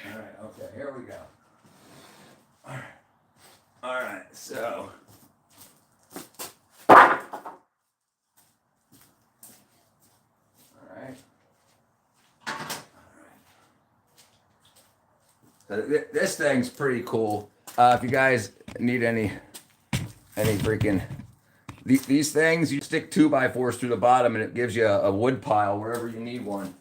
[SPEAKER 2] All right. Okay. Here we go. All right. All right. So. All right. So this thing's pretty cool. If you guys need any freaking these things, you stick 2x4s through the bottom, and it gives you a wood pile wherever you need one.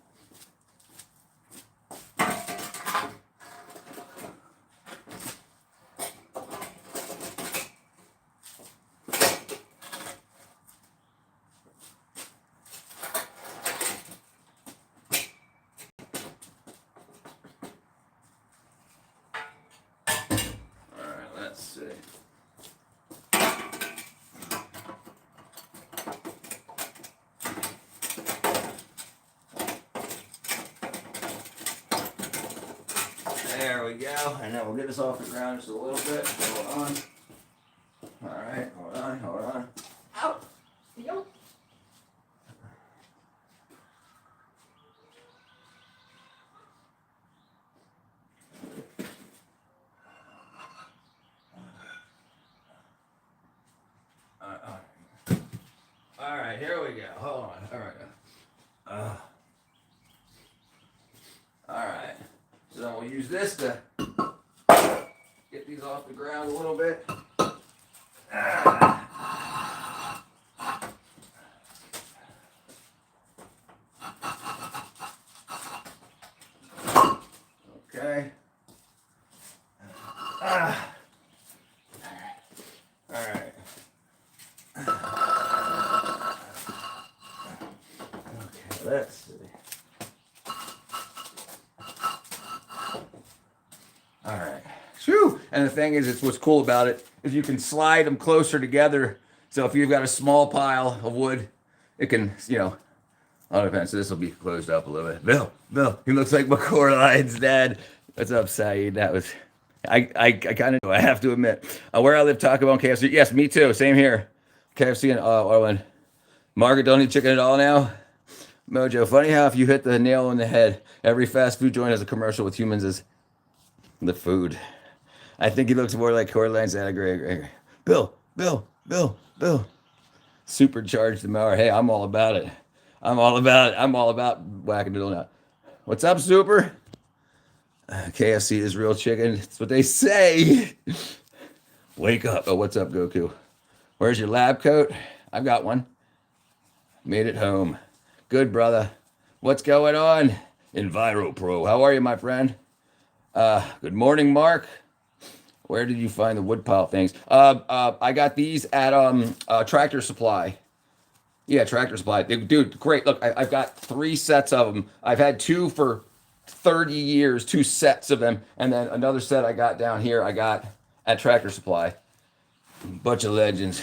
[SPEAKER 2] There we go. And then we'll get this off the ground just a little bit. Hold on. All right. Hold on. Out. Yo. All right, here we go. Hold on. All right. All right. So we'll use this to get these off the ground a little bit. Okay. All right. Okay, let's see. All right. Whew. And the thing is, it's what's cool about it is you can slide them closer together So if you've got a small pile of wood, it can, all depends. So this will be closed up a little bit. Bill, he looks like McCorline's dad. What's up, Saeed? That was, I kind of, I have to admit, where I live, Taco Bell and KFC. Yes, me too. Same here. KFC and Orland. Margaret, don't eat chicken at all now. Mojo, funny how if you hit the nail on the head, every fast food joint has a commercial with humans as the food. I think he looks more like Corline's dad. Agree. Bill. Supercharged the mower. Hey, I'm all about it. I'm all about whacking it on out. What's up, Super? KFC is real chicken. That's what they say. Wake up. Oh, what's up, Goku? Where's your lab coat? I've got one. Made it home. Good, brother. What's going on? EnviroPro. How are you, my friend? Good morning, Mark. Where did you find the woodpile things? I got these at Tractor Supply. Yeah, Tractor Supply. Dude, great. Look, I've got 3 sets of them. I've had 2 for 30 years, 2 sets of them. And then another set I got down here, I got at Tractor Supply. Bunch of legends.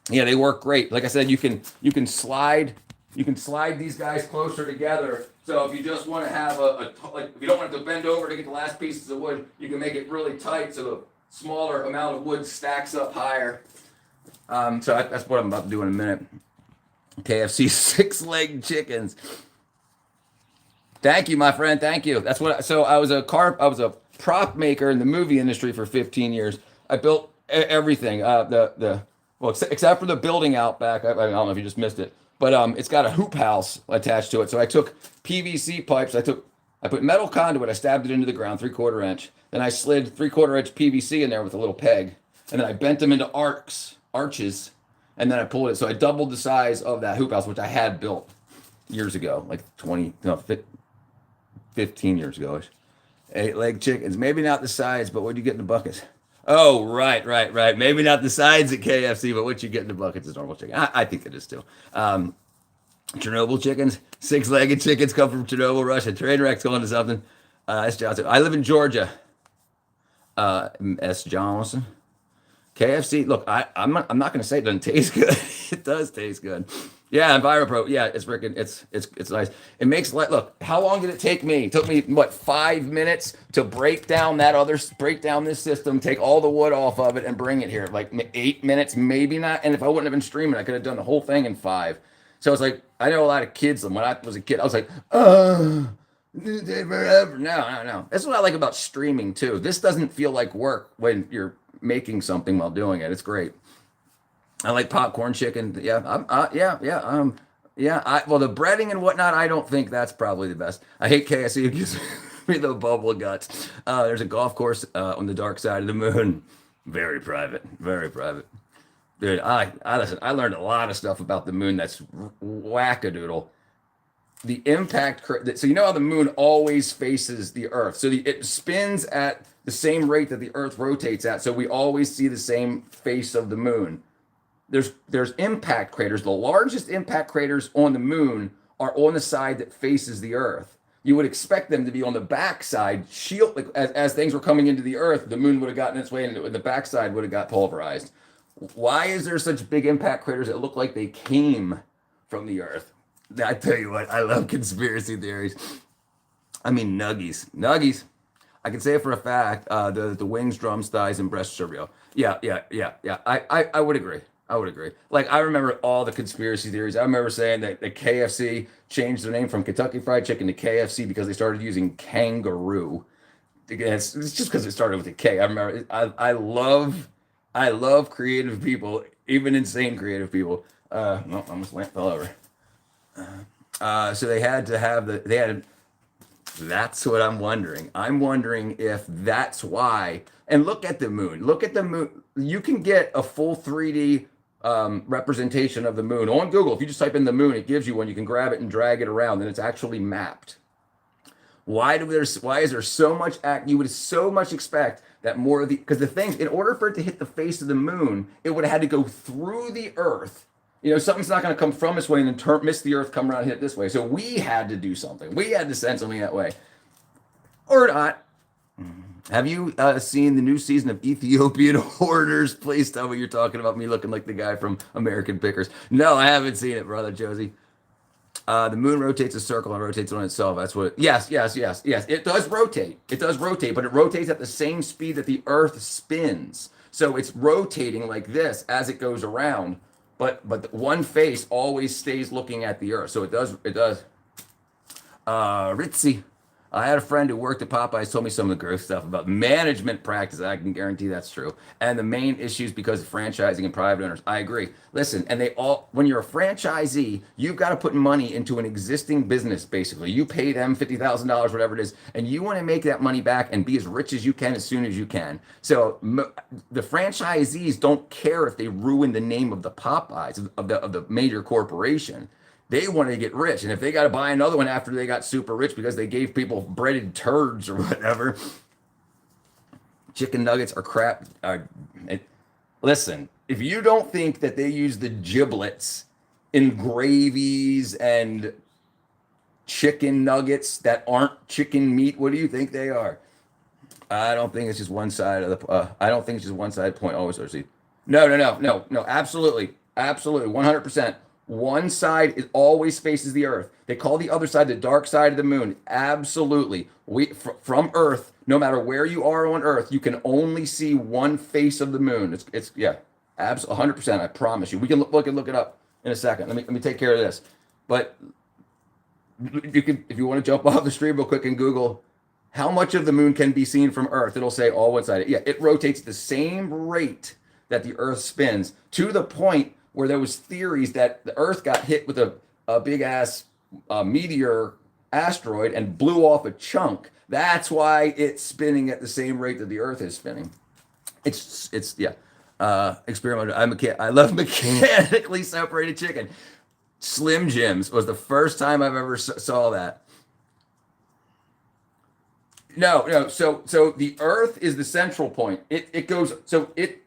[SPEAKER 2] Yeah, they work great. Like I said, you can slide these guys closer together. So if you just want to have like if you don't want it to bend over to get the last pieces of wood, you can make it really tight so the smaller amount of wood stacks up higher. So that's what I'm about to do in a minute. KFC 6-leg chickens. Thank you, my friend. Thank you. That's what. So I was a prop maker in the movie industry for 15 years. I built everything. Well, except for the building out back. I don't know if you just missed it, but it's got a hoop house attached to it. So I took PVC pipes. I put metal conduit. I stabbed it into the ground, 3/4 inch. Then I slid 3/4 inch PVC in there with a little peg, and then I bent them into arches, and then I pulled it. So I doubled the size of that hoop house, which I had built years ago, like 15 years ago. 8-leg chickens. Maybe not the sides, but what do you get in the buckets? Oh, right. Maybe not the sides at KFC, but what you get in the buckets is normal chicken. I think it is too. Chernobyl chickens, 6-legged chickens come from Chernobyl, Russia. Train wreck's going to something. S. Johnson. I live in Georgia. S. Johnson. KFC. Look, I'm not going to say it doesn't taste good. It does taste good. Yeah, EnviroPro. Yeah, it's freaking. It's nice. It makes look. How long did it take me? It took me 5 minutes to break down this system, take all the wood off of it, and bring it here. Like 8 minutes, maybe not. And if I wouldn't have been streaming, I could have done the whole thing in 5. So it's like I know a lot of kids. And when I was a kid, I was like, forever. No. That's what I like about streaming too. This doesn't feel like work when you're making something while doing it. It's great. I like popcorn chicken. Yeah. Well, the breading and whatnot, I don't think that's probably the best. I hate KFC. It gives me the bubble guts. There's a golf course on the dark side of the moon. Very private. Dude, listen. I learned a lot of stuff about the moon that's wackadoodle. The impact. So you know how the moon always faces the Earth. So it spins at the same rate that the Earth rotates at. So we always see the same face of the moon. There's impact craters. The largest impact craters on the moon are on the side that faces the Earth. You would expect them to be on the backside, like as things were coming into the Earth, the moon would have gotten its way, and the backside would have got pulverized. Why is there such big impact craters that look like they came from the Earth? I tell you what, I love conspiracy theories. I mean, nuggies. I can say it for a fact. The wings, drums, thighs, and breasts are real. Yeah. I would agree. Like, I remember all the conspiracy theories. I remember saying that the KFC changed their name from Kentucky Fried Chicken to KFC because they started using kangaroo. It's just because it started with a K. I remember. I love creative people, even insane creative people. No, I almost fell over. So they had to have that's what I'm wondering. I'm wondering if that's why. And look at the moon. You can get a full 3D representation of the moon on Google. If you just type in the moon, it gives you one. You can grab it and drag it around, and it's actually mapped. Why is there so much you would so much expect that more of because the things, in order for it to hit the face of the moon, it would have had to go through the Earth. Something's not going to come from this way and then miss the Earth, come around and hit this way. So we had to do something. We had to send something that way. Or not. Have you seen the new season of Ethiopian Hoarders? Please tell me you're talking about me looking like the guy from American Pickers. No, I haven't seen it, brother Josie. The moon rotates a circle and rotates on itself. That's what. Yes, yes, yes, yes. It does rotate. It does rotate, but it rotates at the same speed that the Earth spins. So it's rotating like this as it goes around. But the one face always stays looking at the Earth. So it does. It does. Ritzy. I had a friend who worked at Popeyes, told me some of the gross stuff about management practice. I can guarantee that's true. And the main issues because of franchising and private owners. I agree. Listen, and they all, when you're a franchisee, you've got to put money into an existing business, basically. You pay them $50,000, whatever it is, and you want to make that money back and be as rich as you can as soon as you can. So the franchisees don't care if they ruin the name of the Popeyes, of the major corporation. They want to get rich, and if they got to buy another one after they got super rich because they gave people breaded turds or whatever, chicken nuggets are crap. Listen, if you don't think that they use the giblets in gravies and chicken nuggets that aren't chicken meat, what do you think they are? I don't think it's just one side of the. I don't think it's just one side point always. No, no, no, no, no. Absolutely, absolutely, 100%. One side is always faces the Earth. They call the other side the dark side of the moon. Absolutely, from Earth, no matter where you are on Earth, you can only see one face of the moon. It's yeah, 100%. I promise you. We can look it up in a second. Let me take care of this. But you can, if you want to jump off the stream real quick and Google how much of the moon can be seen from Earth, it'll say all one sided. Yeah, it rotates at the same rate that the Earth spins, to the point where there was theories that the Earth got hit with a big ass meteor asteroid and blew off a chunk. That's why it's spinning at the same rate that the Earth is spinning. It's yeah. Experimental. I love mechanically separated chicken. Slim Jims was the first time I've ever saw that. No, no. So the Earth is the central point. It goes. So it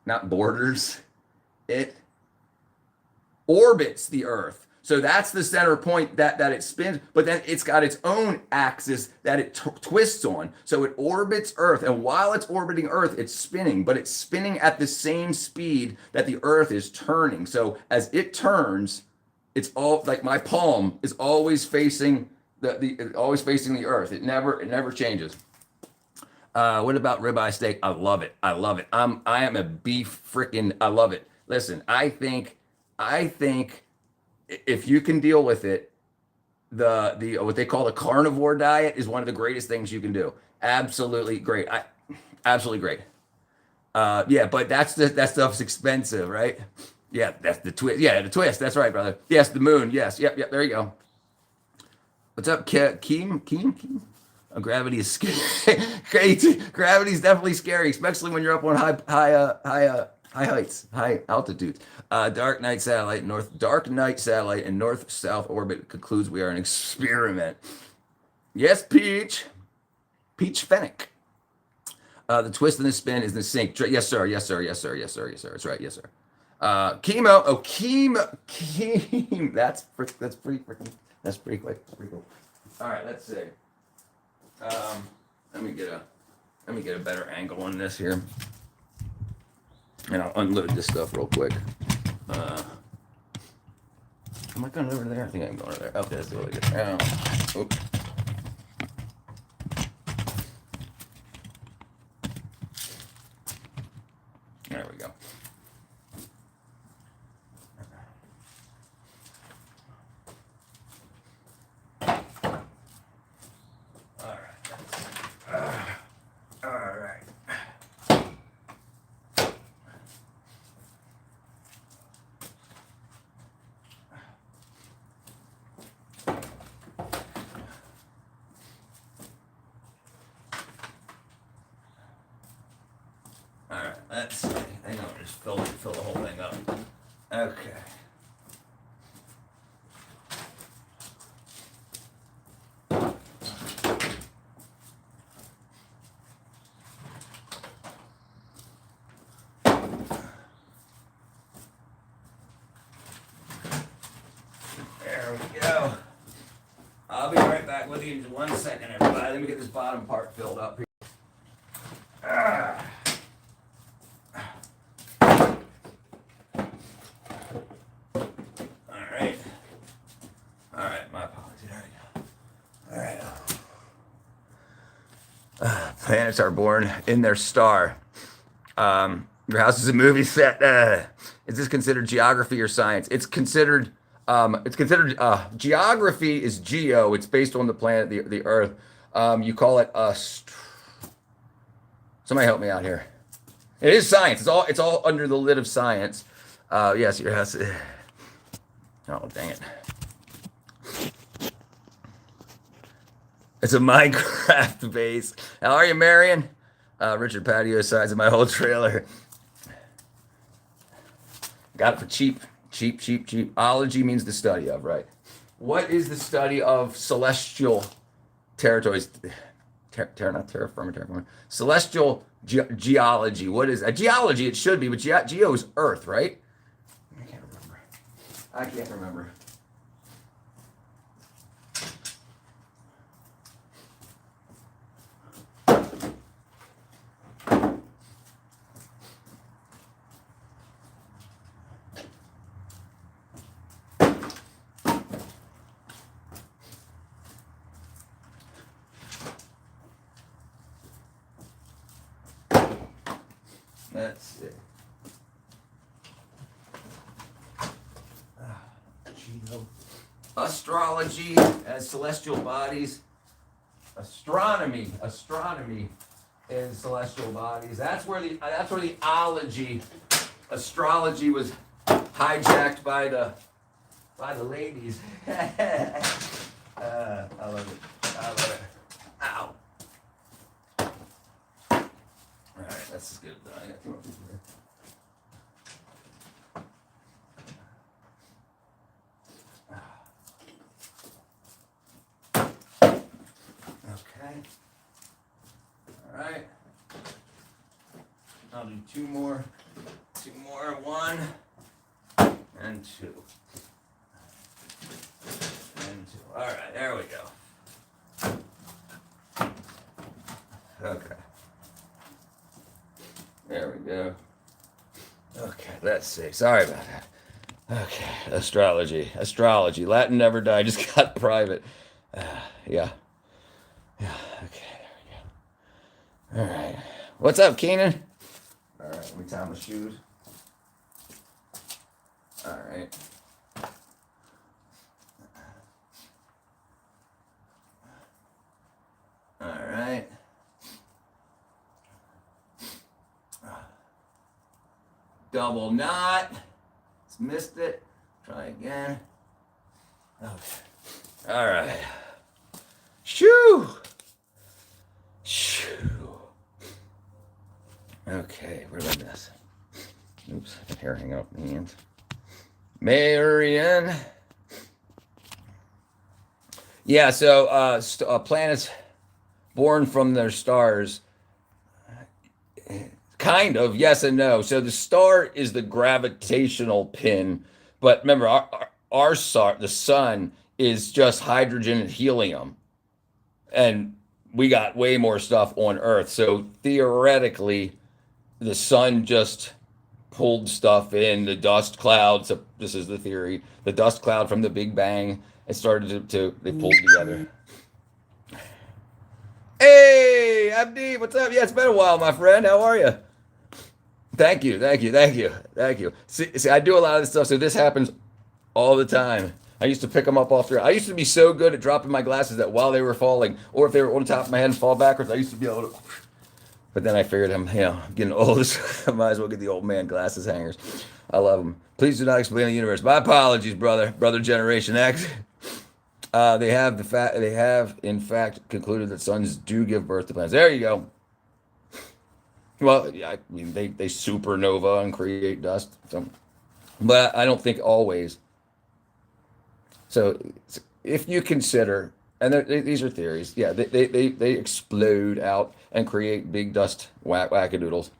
[SPEAKER 2] not borders. It orbits the Earth. So that's the center point that it spins, but then it's got its own axis that it twists on. So it orbits Earth, and while it's orbiting Earth, it's spinning, but it's spinning at the same speed that the Earth is turning. So as it turns, it's all like my palm is always facing always facing the Earth. It never changes. What about ribeye steak? I love it. I love it. I am a beef freaking. I love it. Listen, I think if you can deal with it, the what they call the carnivore diet is one of the greatest things you can do. Absolutely great. Absolutely great. Yeah, but that stuff's expensive, right? Yeah, that's the twist. Yeah, the twist. That's right, brother. Yes, the moon. Yes. Yep. There you go. What's up, Keem? Gravity is scary. Gravity is definitely scary, especially when you're up on high heights, high altitudes. Dark night satellite in north-south orbit concludes we are an experiment. Yes, Peach Fennec. The twist and the spin is the sync. Yes, sir. That's right. Yes, sir. Chemo. Oh, chemo. That's pretty freaking. That's pretty quick. That's pretty cool. All right, let's see. Let me get a better angle on this here, and I'll unload this stuff real quick. Am I going over there? I think I'm going over there. Okay, that's really good. Oops. There we go. Let's see. Hang on, just fill the whole thing up. Okay. There we go. I'll be right back with with you in 1 second, everybody. Let me get this bottom part filled up here. All right, my apologies. There we go. All right. Planets are born in their star. Your house is a movie set. Is this considered geography or science? It's considered. Geography is geo. It's based on the planet, the Earth. You call it somebody help me out here. It is science. It's all under the lid of science. Yes, your house. Oh, dang it. It's a Minecraft base. How are you, Marion? Richard patio size of my whole trailer. Got it for cheap. Cheap. Ology means the study of, right? What is the study of celestial territories? Not terraforming. Celestial geology. What is geology? It should be, but geo is Earth, right? I can't remember. Let's see. Astrology as celestial bodies. Astronomy is celestial bodies. That's where the ology, astrology was hijacked by the ladies. I love it. Ow. All right, that's good. I got 2 more pieces here. Okay. All right. I'll do 2 more. 1 and 2. And 2. All right, there we go. Okay. There we go. Okay, let's see. Sorry about that. Okay, astrology. Latin never died, just got private. Yeah. Okay, there we go. All right. What's up, Keenan? All right, let me tie my shoes. All right. All right. Double knot. Just missed it. Try again. Okay. All right. Shoo. Okay, where did I miss? Oops, hair hanging up in the hands. Marion. Yeah, so planets born from their stars. Kind of, yes and no. So the star is the gravitational pin, but remember, our star, the sun, is just hydrogen and helium, and we got way more stuff on Earth. So theoretically, the sun just pulled stuff in the dust clouds. So this is the theory: the dust cloud from the Big Bang. It started they pulled together. Hey, Abdi, what's up? Yeah, it's been a while, my friend. How are you? Thank you. See, I do a lot of this stuff, so this happens all the time. I used to pick them up off the ground. I used to be so good at dropping my glasses that while they were falling, or if they were on top of my head and fall backwards, I used to be able to. But then I figured I'm getting old, so I might as well get the old man glasses hangers. I love them. Please do not explain the universe. My apologies, brother Generation X. They have in fact concluded that suns do give birth to planets. There you go. Well, yeah, I mean they supernova and create dust, but I don't think always. So if you consider, and these are theories, yeah, they explode out and create big dust wackadoodles.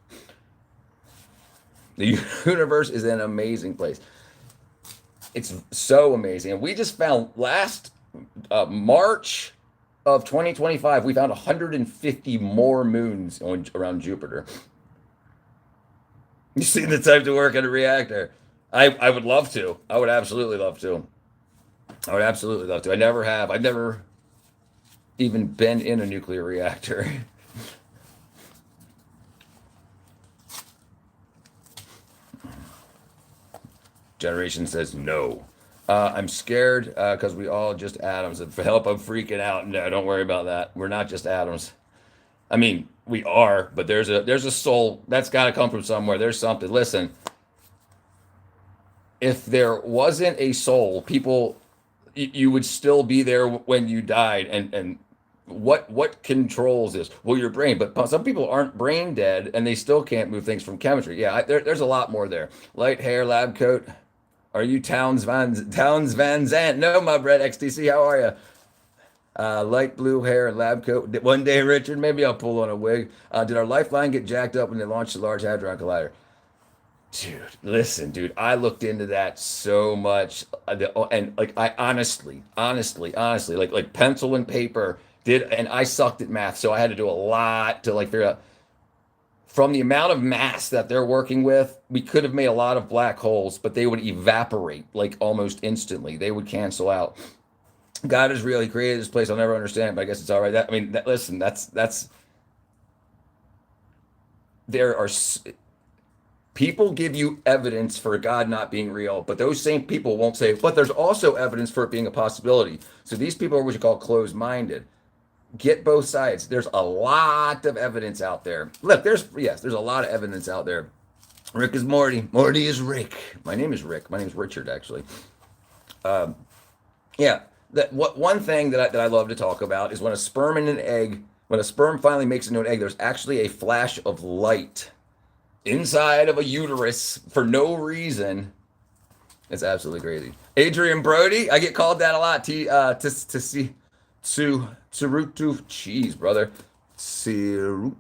[SPEAKER 2] The universe is an amazing place. It's so amazing, and we just found last March of 2025, we found 150 more moons around Jupiter. You see the type to work at a reactor. I would love to. I would absolutely love to. I would absolutely love to. I never have. I've never even been in a nuclear reactor. Generation says no. I'm scared because we all just atoms. And for help, I'm freaking out. No, don't worry about that. We're not just atoms. I mean, we are, but there's a soul that's got to come from somewhere. There's something. Listen, if there wasn't a soul, people, you would still be there when you died. And what controls this? Well, your brain. But some people aren't brain dead, and they still can't move things from chemistry. Yeah, there's a lot more there. Light hair, lab coat. Are you Towns Van Zandt? No, my bread XTC. How are you? Light blue hair and lab coat. One day, Richard, maybe I'll pull on a wig. Did our lifeline get jacked up when they launched the Large Hadron Collider? Dude, listen, dude, I looked into that so much, and like I honestly, like pencil and paper did, and I sucked at math, so I had to do a lot to like figure out from the amount of mass that they're working with, we could have made a lot of black holes, but they would evaporate like almost instantly. They would cancel out. God is real. He created this place. I'll never understand it, but I guess it's all right. Listen, that's there are people give you evidence for God not being real, but those same people won't say, but there's also evidence for it being a possibility. So these people are what you call closed-minded. Get both sides. There's a lot of evidence out there. Look, there's a lot of evidence out there. Rick is Morty. Morty is Rick. My name is Rick. My name is Richard, actually. Yeah. One thing that I love to talk about is when a sperm and an egg, when a sperm finally makes it into an egg, there's actually a flash of light inside of a uterus for no reason. It's absolutely crazy. Adrian Brody, I get called that a lot. Tsurutu, cheese, brother. Tsurutu.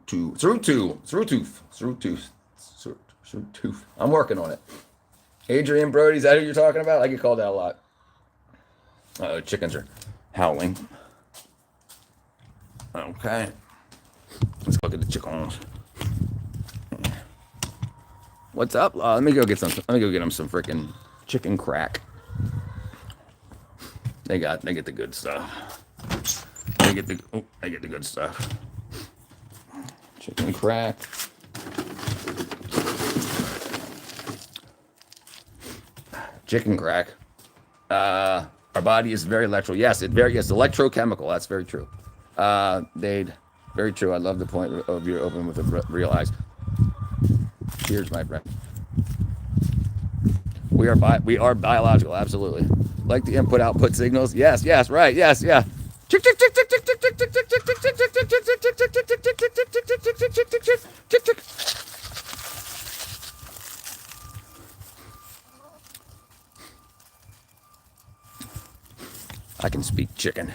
[SPEAKER 2] I'm working on it. Adrian Brody, is that who you're talking about? I get called that a lot. Chickens are howling. Okay. Let's look at the chickens. What's up? Let me go get them some freaking chicken crack. They get the good stuff. They get the good stuff. Chicken crack. Chicken crack. Our body is very electrical. Yes, electrochemical. That's very true. Very true. I love the point of your open with the real eyes. Cheers, my friend. We are biological, absolutely. Like the input-output signals. Yes, right. Yes, yeah. I can speak chicken.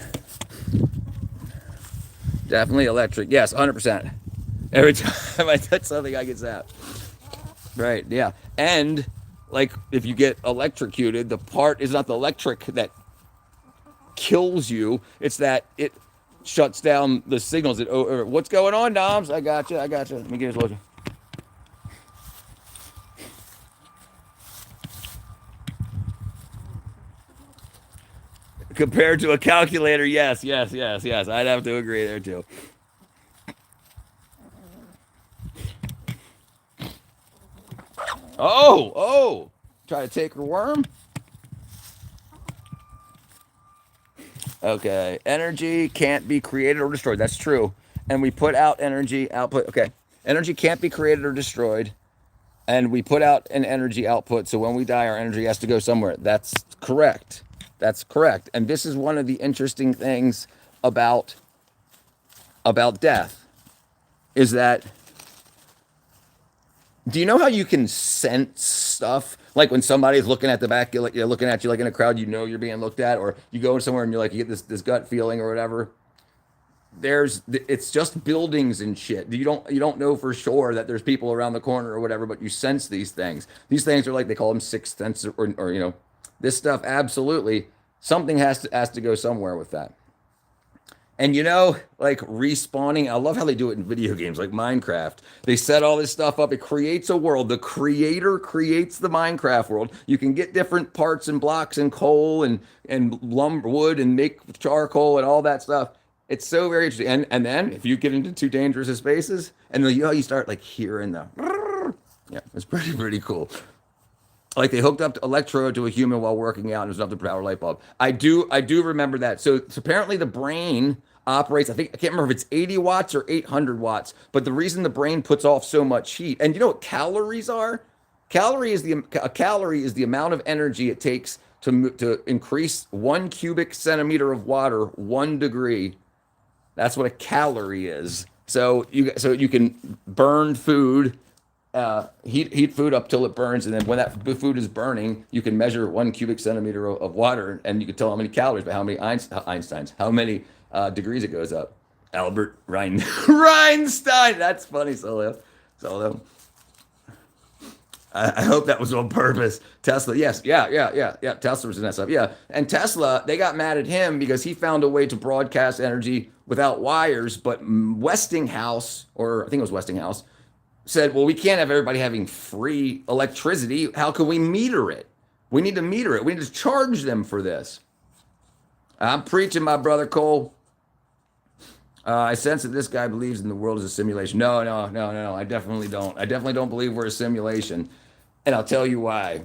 [SPEAKER 2] Definitely electric. Yes, 100%. Every time I touch something, I get zapped. Right, yeah. And, like, if you get electrocuted, the part is not the electric that kills you. It's that it shuts down the signals. What's going on, Doms? I got you. Let me get his lotion. Compared to a calculator, yes. I'd have to agree there, too. Oh! Try to take her worm? Okay. Energy can't be created or destroyed. That's true. And we put out energy output. Okay. Energy can't be created or destroyed. And we put out an energy output. So when we die, our energy has to go somewhere. That's correct. And this is one of the interesting things about death is that, do you know how you can sense stuff? Like when somebody's looking at the back, you're looking at you like in a crowd, you know you're being looked at, or you go somewhere and you get this gut feeling or whatever. It's just buildings and shit. You don't know for sure that there's people around the corner or whatever, but you sense these things. These things are like, they call them sixth sense or this stuff. Absolutely. Something has to go somewhere with that. And you know, like respawning, I love how they do it in video games like Minecraft. They set all this stuff up, it creates a world. The creator creates the Minecraft world. You can get different parts and blocks and coal and lumber wood and make charcoal and all that stuff. It's so very interesting. And then if you get into too dangerous of spaces, and you know you start like hearing the yeah, it's pretty cool. Like they hooked up electrode to a human while working out and there's enough to power a light bulb. I do remember that. So apparently the brain operates, I can't remember if it's 80 watts or 800 watts, but the reason the brain puts off so much heat, and you know what calories are? A calorie is the amount of energy it takes to increase 1 cubic centimeter of water 1 degree. That's what a calorie is. So you can burn food, heat food up till it burns, and then when that food is burning, you can measure 1 cubic centimeter of water, and you can tell how many calories, but how many how many degrees it goes up. Albert Reinstein. That's funny, Solo. Solo. I hope that was on purpose. Tesla, yes, yeah. Tesla was in that stuff, yeah. And Tesla, they got mad at him because he found a way to broadcast energy without wires. But Westinghouse, or I think it was Westinghouse, said, well, we can't have everybody having free electricity. How can we meter it? We need to meter it. We need to charge them for this. I'm preaching, my brother Cole. I sense that this guy believes in the world as a simulation. No. I definitely don't. I definitely don't believe we're a simulation. And I'll tell you why.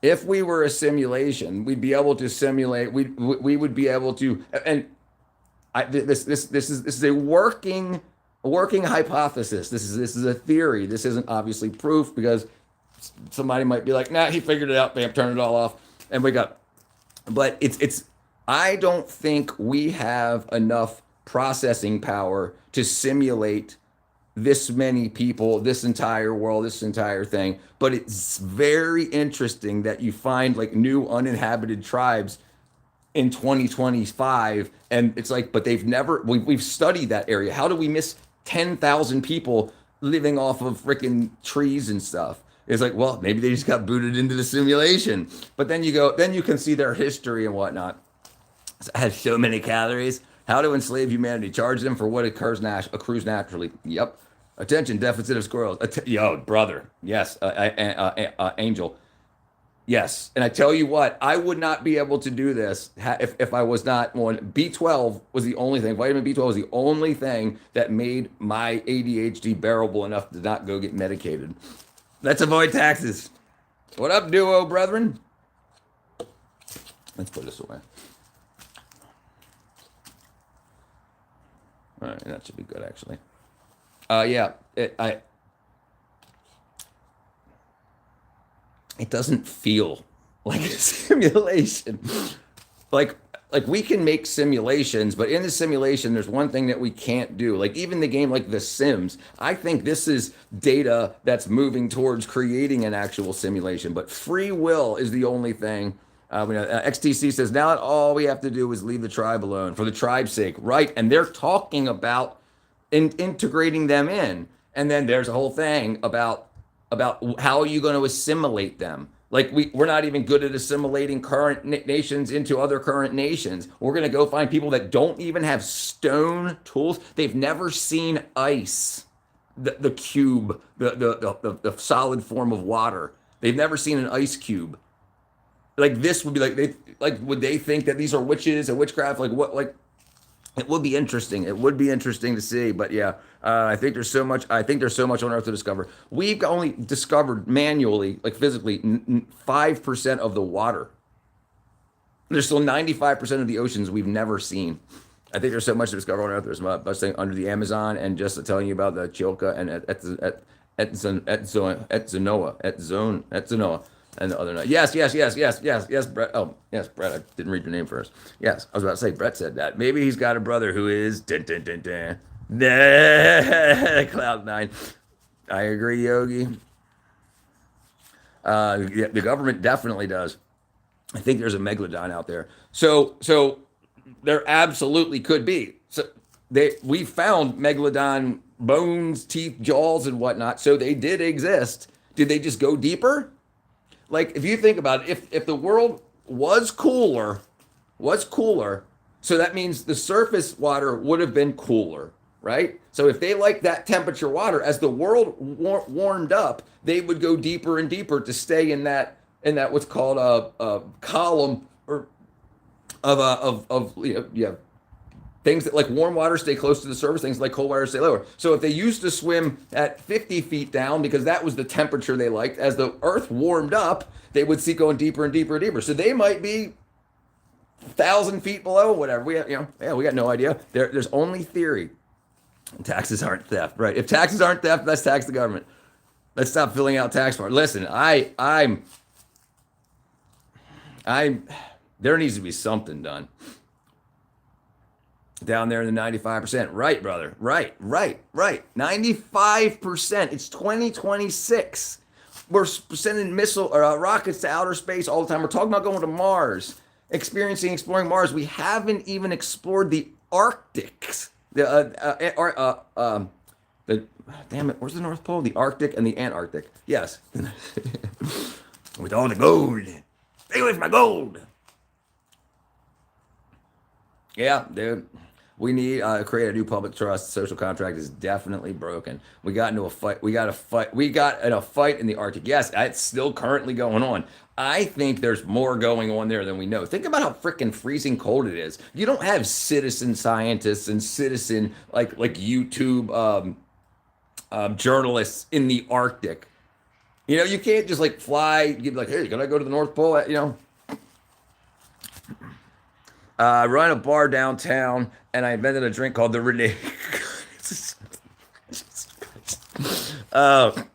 [SPEAKER 2] If we were a simulation, we'd be able to simulate. We would be able to. And this is a working hypothesis. This is a theory. This isn't obviously proof because somebody might be like, nah, he figured it out. Bam, turn it all off, and wake up. But it's. I don't think we have enough processing power to simulate this many people, this entire world, this entire thing. But it's very interesting that you find like new uninhabited tribes in 2025, and it's like, but we've studied that area. How do we miss 10,000 people living off of freaking trees and stuff? It's like, well, maybe they just got booted into the simulation. But then you can see their history and whatnot. Has so many calories. How to enslave humanity? Charge them for what accrues naturally. Yep. Attention deficit of squirrels. Yo, brother. Yes. Angel. Yes. And I tell you what, I would not be able to do this if I was not on B12 was the only thing. Vitamin B12 was the only thing that made my ADHD bearable enough to not go get medicated. Let's avoid taxes. What up, duo brethren? Let's put this away. All right, that should be good, actually. Yeah, it doesn't feel like a simulation. Like we can make simulations, but in the simulation, there's one thing that we can't do. Like even the game like The Sims, I think this is data that's moving towards creating an actual simulation. But free will is the only thing. XTC says, now all we have to do is leave the tribe alone for the tribe's sake, right? And they're talking about integrating them in. And then there's a whole thing about how are you going to assimilate them? Like we're not even good at assimilating current nations into other current nations. We're going to go find people that don't even have stone tools. They've never seen ice, the cube, the solid form of water. They've never seen an ice cube. Like this would be would they think that these are witches and witchcraft? Like what? Like it would be interesting. It would be interesting to see. But yeah, I think there's so much. I think there's so much on Earth to discover. We've only discovered manually, like physically, 5% of the water. There's still 95% of the oceans we've never seen. I think there's so much to discover on Earth. There's much thing under the Amazon, and just telling you about the Chilka and Etzanoa. And the other night. Yes, Brett. Oh, yes, Brett. I didn't read your name first. Yes, I was about to say, Brett said that. Maybe he's got a brother who is Cloud9. I agree, Yogi. Yeah, the government definitely does. I think there's a megalodon out there. So there absolutely could be. So we found megalodon bones, teeth, jaws, and whatnot. So they did exist. Did they just go deeper? Like if you think about it, if the world was cooler, So that means the surface water would have been cooler, right? So if they like that temperature water, as the world warmed up, they would go deeper and deeper to stay in that what's called a column or of yeah, things that like warm water stay close to the surface, things like cold water stay lower. So if they used to swim at 50 feet down because that was the temperature they liked, as the earth warmed up, they would see going deeper and deeper and deeper. So they might be 1,000 feet below, whatever. We have, yeah, we got no idea. There's only theory. Taxes aren't theft, right? If taxes aren't theft, let's tax the government. Let's stop filling out tax forms. Listen, I'm. There needs to be something done down there in the 95%. Right, brother. Right. 95%. It's 2026. We're sending missile or rockets to outer space all the time. We're talking about going to Mars, exploring Mars. We haven't even explored the Arctic. The damn it, where's the North Pole? The Arctic and the Antarctic. Yes. With all the gold. Stay away from my gold. Yeah, dude. We need to create a new public trust. Social contract is definitely broken. We got into a fight. We got in a fight in the Arctic. Yes, it's still currently going on. I think there's more going on there than we know. Think about how freaking freezing cold it is. You don't have citizen scientists and citizen like YouTube journalists in the Arctic. You can't just like fly. You'd be like, hey, can I go to the North Pole? I run a bar downtown, and I invented a drink called the Renee. The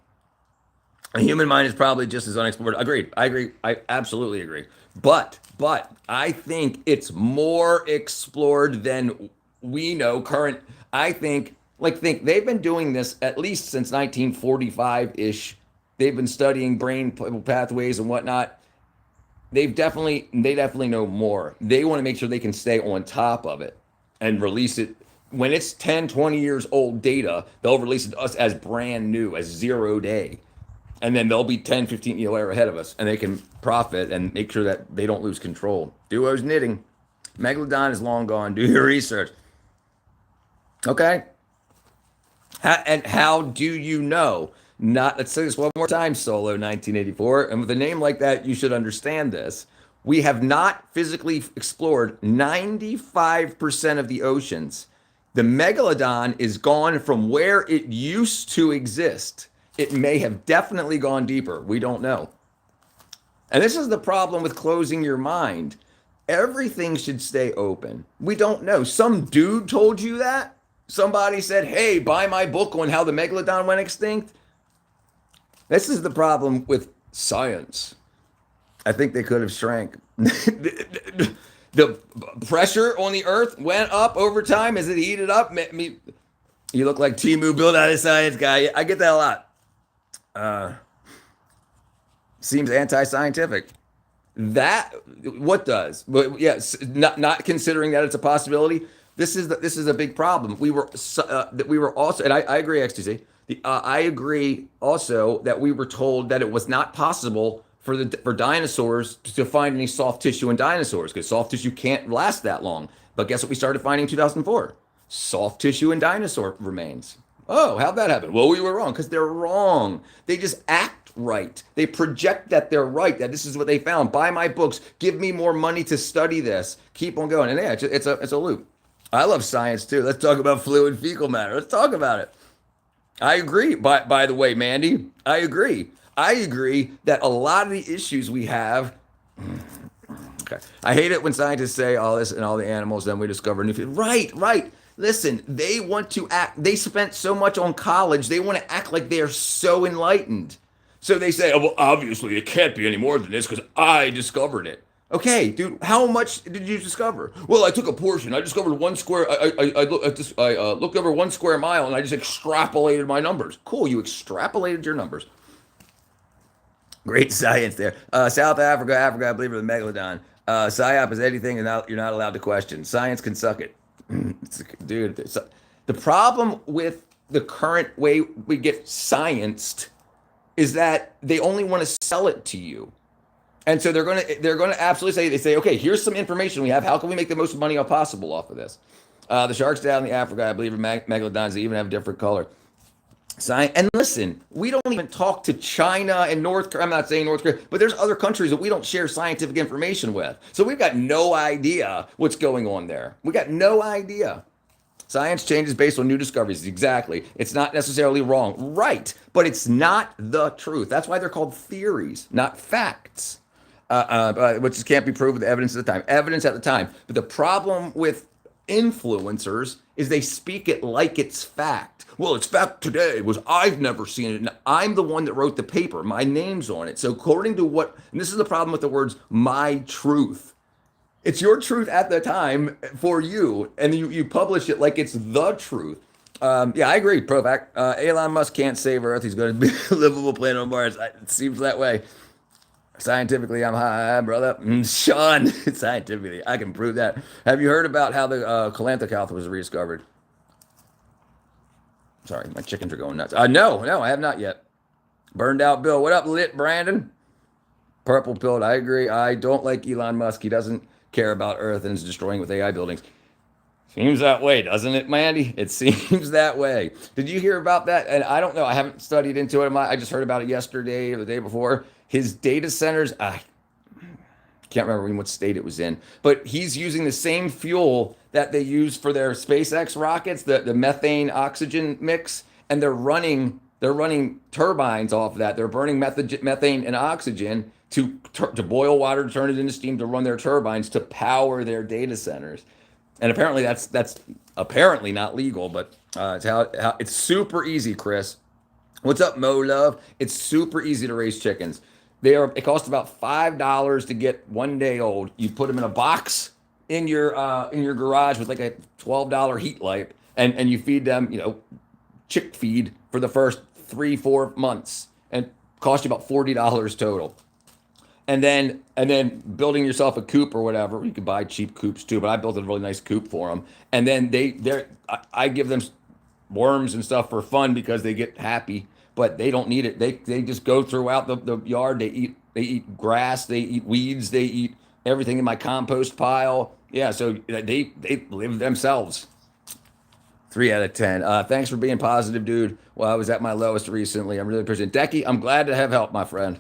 [SPEAKER 2] human mind is probably just as unexplored. Agreed. I agree. I absolutely agree. But I think it's more explored than we know. I think they've been doing this at least since 1945-ish. They've been studying brain pathways and whatnot. They definitely know more. They want to make sure they can stay on top of it and release it. When it's 10, 20 years old data, they'll release it to us as brand new, as 0 day. And then they'll be 10, 15 years ahead of us, and they can profit and make sure that they don't lose control. Duo's knitting. Megalodon is long gone. Do your research. Okay. How do you know? Let's say this one more time, Solo 1984. And with a name like that, you should understand this. We have not physically explored 95% of the oceans. The megalodon is gone from where it used to exist. It may have definitely gone deeper. We don't know. And this is the problem with closing your mind. Everything should stay open. We don't know. Some dude told you that? Somebody said, hey, buy my book on how the megalodon went extinct. This is the problem with science. I think they could have shrank. The pressure on the earth went up over time as it heated up. You look like Timu, built out of science guy. I get that a lot. Seems anti-scientific. What does? But yes, not considering that it's a possibility. This is a big problem. We were also, and I agree, XTC. I agree also that we were told that it was not possible for dinosaurs to find any soft tissue in dinosaurs because soft tissue can't last that long. But guess what we started finding in 2004? Soft tissue in dinosaur remains. Oh, how'd that happen? Well, we were wrong because they're wrong. They just act right. They project that they're right, that this is what they found. Buy my books. Give me more money to study this. Keep on going. And yeah, it's a loop. I love science too. Let's talk about fluid fecal matter. Let's talk about it. I agree. By the way, Mandy, I agree. I agree that a lot of the issues we have. Okay. I hate it when scientists say all this and all the animals, then we discover new. Right. Listen, they want to act. They spent so much on college. They want to act like they're so enlightened. So they say, oh, well, obviously it can't be any more than this because I discovered it. Okay, dude, how much did you discover? Well, I took a portion. I discovered 1 square. I looked over 1 square mile and I just extrapolated my numbers. Cool, you extrapolated your numbers. Great science there. South Africa, I believe, are the megalodon. PSYOP is anything you're not allowed to question. Science can suck it. Dude, the problem with the current way we get scienced is that they only want to sell it to you. And so they're gonna absolutely say, they say, okay, here's some information we have. How can we make the most money possible off of this? The sharks down in Africa, I believe, are megalodons. They even have a different color. And listen, we don't even talk to China and North Korea. I'm not saying North Korea, but there's other countries that we don't share scientific information with. So we've got no idea what's going on there. We got no idea. Science changes based on new discoveries. Exactly. It's not necessarily wrong. Right. But it's not the truth. That's why they're called theories, not facts, which can't be proved with evidence at the time. Evidence at the time. But the problem with influencers is they speak it like it's fact. Well, it's fact today. Was I've never seen it. And I'm the one that wrote the paper. My name's on it. So according to what, and this is the problem with the words my truth. It's your truth at the time for you, and you publish it like it's the truth. Yeah, I agree, Provac. Elon Musk can't save Earth. He's going to be a livable planet on Mars. It seems that way. Scientifically, I'm high, brother. Sean, scientifically, I can prove that. Have you heard about how the Coelacanth was rediscovered? Sorry, my chickens are going nuts. No, I have not yet. Burned out Bill. What up, lit Brandon? Purple pilled. I agree. I don't like Elon Musk. He doesn't care about Earth and is destroying with AI buildings. Seems that way, doesn't it, Mandy? It seems that way. Did you hear about that? And I don't know. I haven't studied into it. I just heard about it yesterday or the day before. His data centers, I can't remember in what state it was in, but he's using the same fuel that they use for their SpaceX rockets, the methane oxygen mix, and they're running turbines off of that. They're burning methane and oxygen to boil water, to turn it into steam, to run their turbines to power their data centers. And apparently that's apparently not legal, but it's how it's super easy, Chris. What's up, Mo Love? It's super easy to raise chickens. It costs about $5 to get 1 day old. You put them in a box in your garage with like a $12 heat lamp, and you feed them, chick feed for the first 3-4 months, and cost you about $40 total. And then building yourself a coop or whatever. You could buy cheap coops too, but I built a really nice coop for them. And then I give them worms and stuff for fun because they get happy, but they don't need it. They just go throughout the yard. They eat grass, they eat weeds, they eat everything in my compost pile. Yeah, so they live themselves. 3 out of 10. Thanks for being positive, dude. Well, I was at my lowest recently. I'm really appreciative. Decky, I'm glad to have helped, my friend.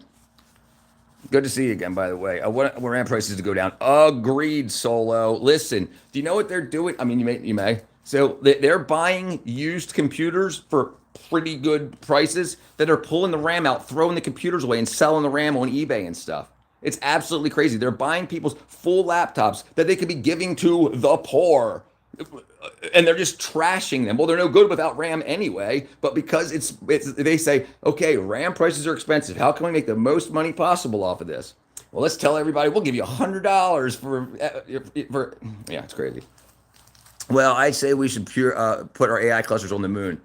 [SPEAKER 2] Good to see you again, by the way. I want RAM prices to go down. Agreed, Solo. Listen, do you know what they're doing? I mean, you may. So they're buying used computers for pretty good prices that are pulling the RAM out, throwing the computers away, and selling the RAM on eBay and stuff. It's absolutely crazy. They're buying people's full laptops that they could be giving to the poor, and they're just trashing them. Well, they're no good without RAM anyway, but because they say, okay, RAM prices are expensive. How can we make the most money possible off of this? Well, let's tell everybody we'll give you $100 for yeah, it's crazy. Well, I say we should put our AI clusters on the moon.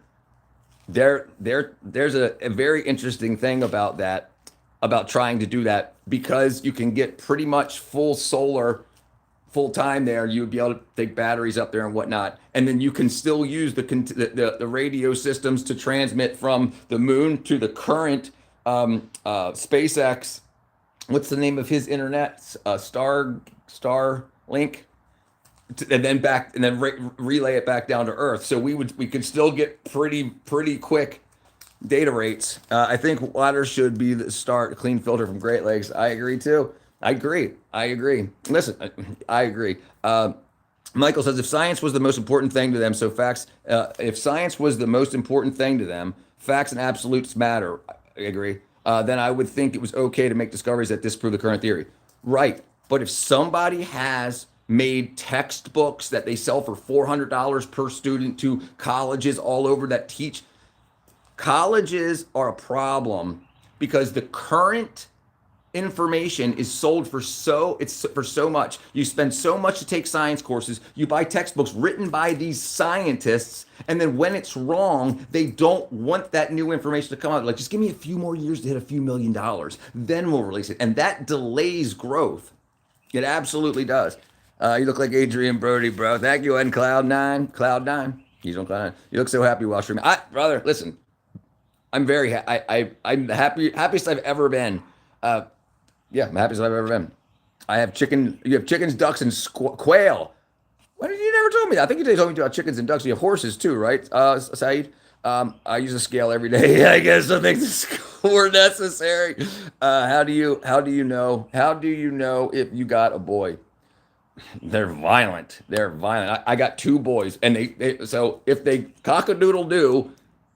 [SPEAKER 2] There's a very interesting thing about that, about trying to do that, because you can get pretty much full solar full time there. You would be able to take batteries up there and whatnot, and then you can still use the radio systems to transmit from the moon to the current SpaceX. What's the name of his internet? Starlink, and then back, and then relay it back down to Earth. So we could still get pretty quick data rates. I think water should be the start. Clean filter from Great Lakes. I agree too. I agree. Listen, I agree. Michael says, if science was the most important thing to them, so facts, if science was the most important thing to them, facts and absolutes matter. I agree. Then I would think it was okay to make discoveries that disprove the current theory. Right. But if somebody has made textbooks that they sell for $400 per student to colleges all over that teach, colleges are a problem because the current information is sold for so much. You spend so much to take science courses. You buy textbooks written by these scientists, and then when it's wrong, they don't want that new information to come out. Like, just give me a few more years to hit a few $1 million, then we'll release it. And that delays growth. It absolutely does. You look like Adrian Brody, bro. Thank you, and Cloud9. He's on Cloud9. You look so happy while streaming. Brother, listen. I'm very I'm the happiest I've ever been. Yeah, I'm happiest I've ever been. I have chicken. You have chickens, ducks, and quail. Why did you never told me that? I think you told me about chickens and ducks. You have horses too, right, Saeed? I use a scale every day. I guess I think the scale were necessary. How do you know if you got a boy? They're violent. They're violent. I got two boys, and so if they cock-a-doodle-doo,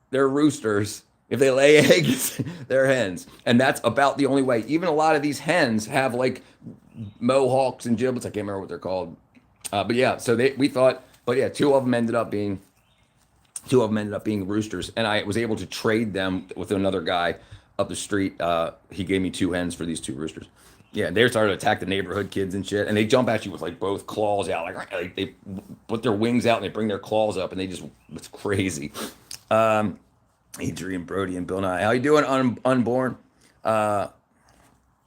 [SPEAKER 2] they're roosters. If they lay eggs, they're hens, and that's about the only way. Even a lot of these hens have like mohawks and giblets. I can't remember what they're called. But yeah, so we thought, but yeah, two of them ended up being roosters, and I was able to trade them with another guy up the street. He gave me two hens for these two roosters. Yeah, they started to attack the neighborhood kids and shit, and they jump at you with like both claws out, like they put their wings out and they bring their claws up, and it's crazy. Um, Adrian Brody and Bill Nye, how you doing, unborn? Uh,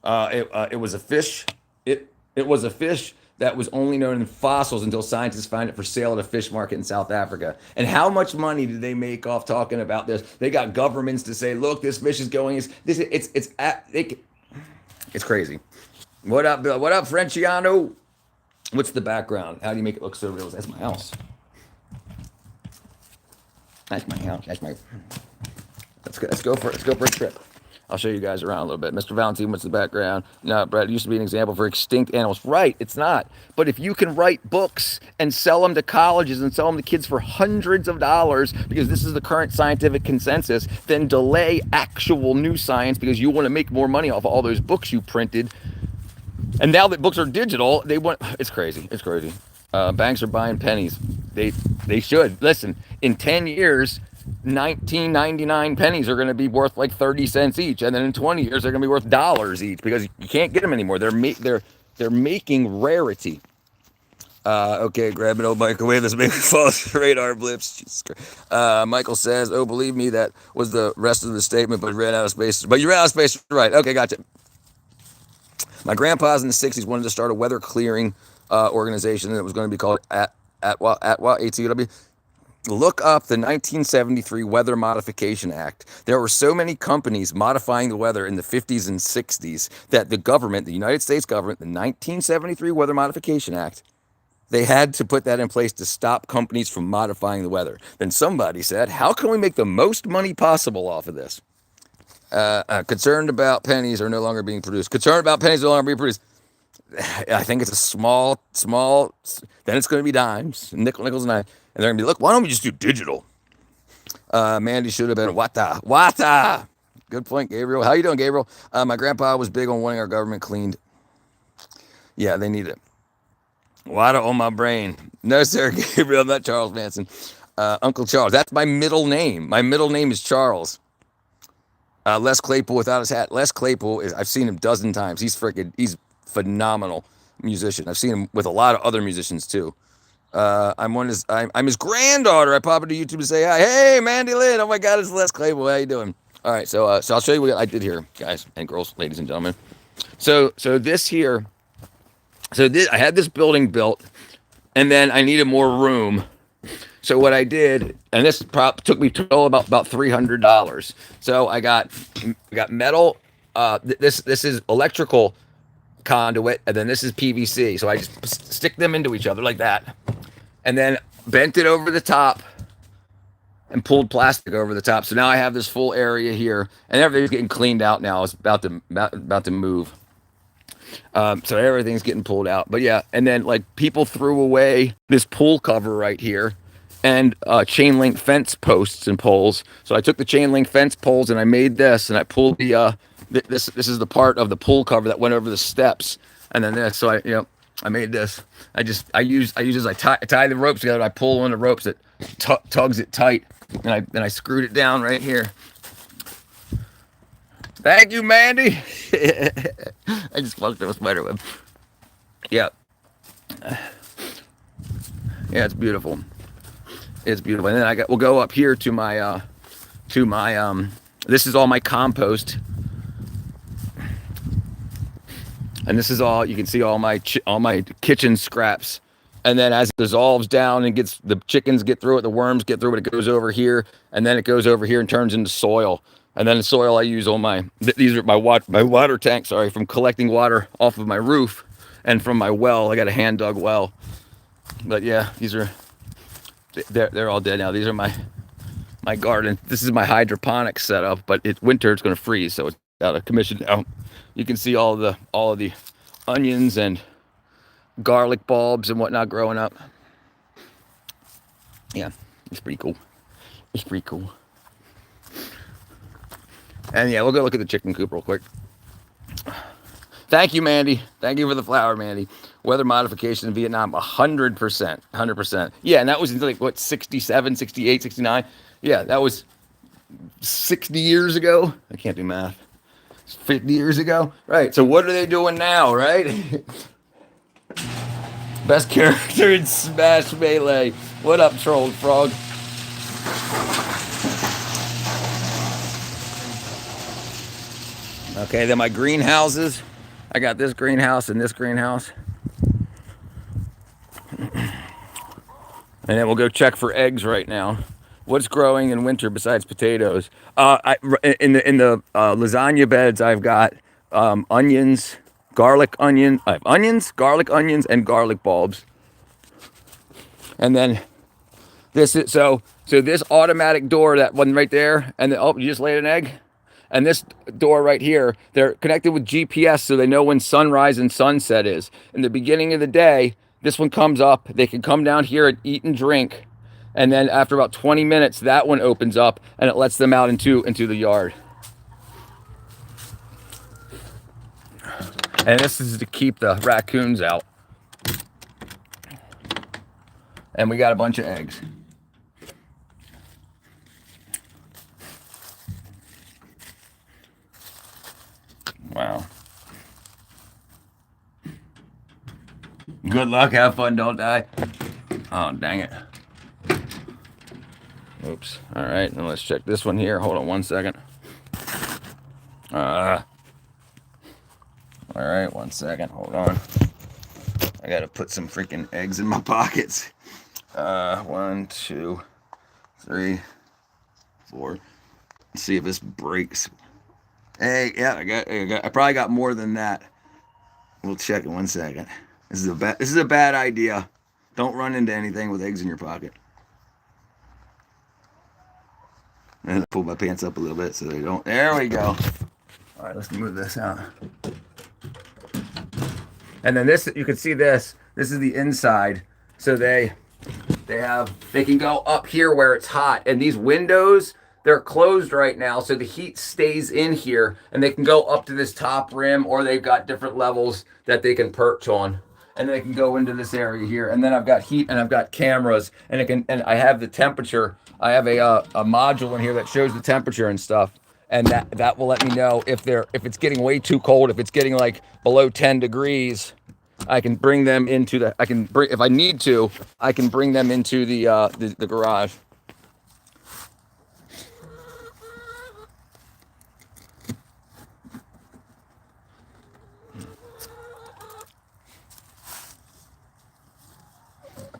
[SPEAKER 2] it was a fish. It was a fish that was only known in fossils until scientists found it for sale at a fish market in South Africa. And how much money did they make off talking about this? They got governments to say, "Look, this fish is going. It's crazy." What up, Bill? What up, Frenciano? What's the background? How do you make it look so real? That's my house. That's my house. That's my. Let's go for a trip. I'll show you guys around a little bit. Mr. Valentine, what's the background? No, Brad, it used to be an example for extinct animals. Right, it's not. But if you can write books and sell them to colleges and sell them to kids for hundreds of dollars, because this is the current scientific consensus, then delay actual new science because you want to make more money off of all those books you printed. And now that books are digital, it's crazy. It's crazy. Banks are buying pennies. They should. Listen, in 10 years, 1999 pennies are going to be worth like 30 cents each, and then in 20 years they're going to be worth dollars each because you can't get them anymore. They're making rarity. Okay, grab an old microwave. Let's make false radar blips. Jesus Christ. Michael says, "Oh, believe me, that was the rest of the statement, but ran out of space. But you ran out of space, right? Okay, gotcha." My grandpa's in the 60s wanted to start a weather clearing organization that was going to be called ATWA, ATW. Look up the 1973 Weather Modification Act. There were so many companies modifying the weather in the 50s and 60s that the United States government, the 1973 Weather Modification Act, they had to put that in place to stop companies from modifying the weather. Then somebody said, how can we make the most money possible off of this? Concerned about pennies are no longer being produced. Concerned about pennies are no longer being produced. I think it's a small, then it's going to be dimes, nickels and dimes. And they're going to be, look, why don't we just do digital? Mandy should have been Wata. Good point, Gabriel. How you doing, Gabriel? My grandpa was big on wanting our government cleaned. Yeah, they need it. Wata on my brain. No, sir, Gabriel, I'm not Charles Manson. Uncle Charles. That's my middle name. My middle name is Charles. Les Claypool without his hat. Les Claypool I've seen him a dozen times. He's phenomenal musician. I've seen him with a lot of other musicians too. I'm his granddaughter. I pop into YouTube to say hi. Hey, Mandy Lynn. Oh my God, it's Les Claypool. How you doing? All right, so I'll show you what I did here, guys and girls, ladies and gentlemen. So this here. I had this building built, and then I needed more room. So what I did, and this took me about $300. So I got metal. This is electrical conduit, and then this is PVC. So I just stick them into each other like that, and then bent it over the top and pulled plastic over the top. So now I have this full area here, and everything's getting cleaned out now. It's about to move. So everything's getting pulled out. But yeah, and then like people threw away this pool cover right here and chain link fence posts and poles. So I took the chain link fence poles and I made this, and I pulled the this is the part of the pool cover that went over the steps, and then this. So I made this. I use as I tie the ropes together. I pull on the ropes that tugs it tight, and I screwed it down right here. Thank you, Mandy. I just fucked up a spider web. Yeah. Yeah, it's beautiful. It's beautiful. And then we'll go up here to my this is all my compost. And this is all, you can see all my kitchen scraps. And then as it dissolves down and the chickens get through it, the worms get through it, it goes over here, and then it goes over here and turns into soil. And then the soil I use on these are my water tank, sorry, from collecting water off of my roof and from my well. I got a hand dug well. But yeah, they're all dead now. These are my garden. This is my hydroponics setup, but winter it's going to freeze, so it's out of commission now. You can see all of the onions and garlic bulbs and whatnot growing up. Yeah, it's pretty cool. It's pretty cool. And yeah, we'll go look at the chicken coop real quick. Thank you, Mandy. Thank you for the flower, Mandy. Weather modification in Vietnam, 100%. 100%. Yeah, and that was like, what, 67, 68, 69? Yeah, that was 60 years ago. I can't do math. 50 years ago. Right, so what are they doing now, right? Best character in Smash Melee. What up, Trolled Frog? Okay, then my greenhouses. I got this greenhouse and this greenhouse. And then we'll go check for eggs right now. What's growing in winter besides potatoes? In the lasagna beds, I've got onions, garlic onion. I have onions, garlic onions, and garlic bulbs. And then this is so this automatic door, that one right there, and then, oh, you just laid an egg. And this door right here, they're connected with GPS, so they know when sunrise and sunset is. In the beginning of the day, this one comes up. They can come down here and eat and drink. And then after about 20 minutes, that one opens up and it lets them out into the yard. And this is to keep the raccoons out. And we got a bunch of eggs. Wow. Good luck, have fun, don't die. Oh, dang it. Oops. All right, now let's check this one here. Hold on 1 second. All right, 1 second. Hold on. I gotta put some freaking eggs in my pockets. 1, 2, 3, 4. Let's see if this breaks. Hey, yeah, I probably got more than that. We'll check in 1 second. This is a bad idea. Don't run into anything with eggs in your pocket. And pull my pants up a little bit so they don't. There we go. All right, let's move this out. And then this, you can see this. This is the inside. So they can go up here where it's hot. And these windows, they're closed right now, so the heat stays in here, and they can go up to this top rim, or they've got different levels that they can perch on. And they can go into this area here. And then I've got heat and I've got cameras, and I have the temperature. I have a module in here that shows the temperature and stuff. And that will let me know if it's getting way too cold, if it's getting like below 10 degrees. I can bring them into if I need to, I can bring them into the garage.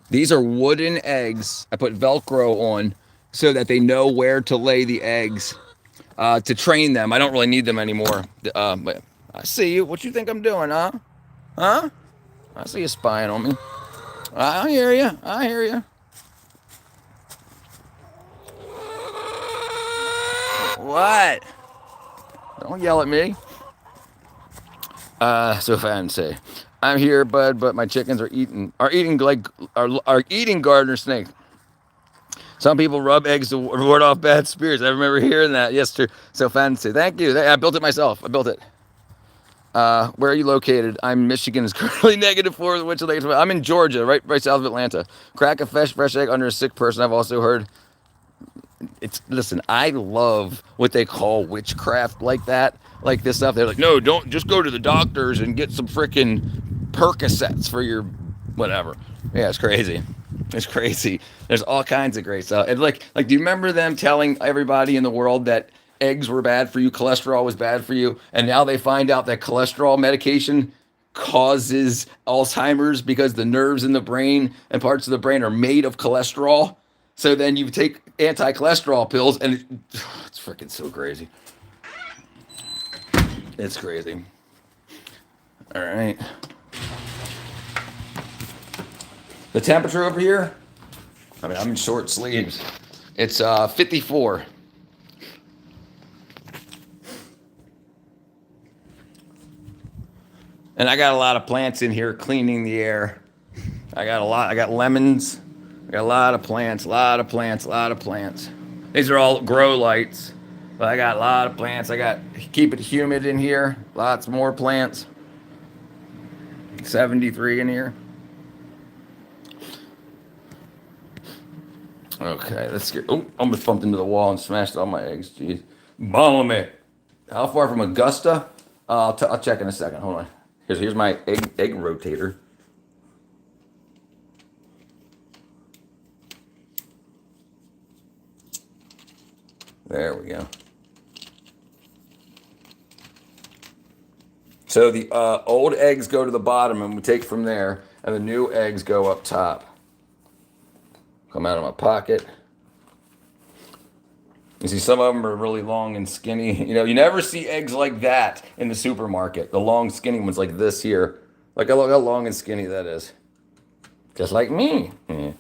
[SPEAKER 2] These are wooden eggs. I put Velcro on so that they know where to lay the eggs to train them. I don't really need them anymore. But I see you. What you think I'm doing, huh? Huh? I see you spying on me. I hear you. I hear you. What? Don't yell at me. So fancy. I'm here, bud, but my chickens are eating gardener snake. Some people rub eggs to ward off bad spirits. I remember hearing that. Yes, sir. So fancy. Thank you. I built it myself. I built it. Where are you located? I'm Michigan. Is currently -4. Which I'm in Georgia, right south of Atlanta. Crack a fresh egg under a sick person. I've also heard. Listen, I love what they call witchcraft like that. Like this stuff. They're like, no, don't just go to the doctors and get some freaking Percocets for your whatever. Yeah, it's crazy. It's crazy. There's all kinds of great stuff. And like, do you remember them telling everybody in the world that eggs were bad for you, cholesterol was bad for you, and now they find out that cholesterol medication causes Alzheimer's because the nerves in the brain and parts of the brain are made of cholesterol. So then you take anti-cholesterol pills, and it's freaking so crazy. It's crazy. All right. The temperature over here, I mean, I'm in short sleeves. It's 54. And I got a lot of plants in here cleaning the air. I got lemons. I got a lot of plants, a lot of plants, a lot of plants. These are all grow lights. But I got a lot of plants. I got keep it humid in here. Lots more plants. 73 in here. Okay, let's get. Oh, almost bumped into the wall and smashed all my eggs. Jeez, bomb me. How far from Augusta? I'll check in a second. Hold on. Here's my egg rotator. There we go. So the old eggs go to the bottom, and we take from there, and the new eggs go up top. Come out of my pocket. You see, some of them are really long and skinny. You know, you never see eggs like that in the supermarket. The long, skinny ones like this here. Look how long and skinny that is. Just like me. Yeah.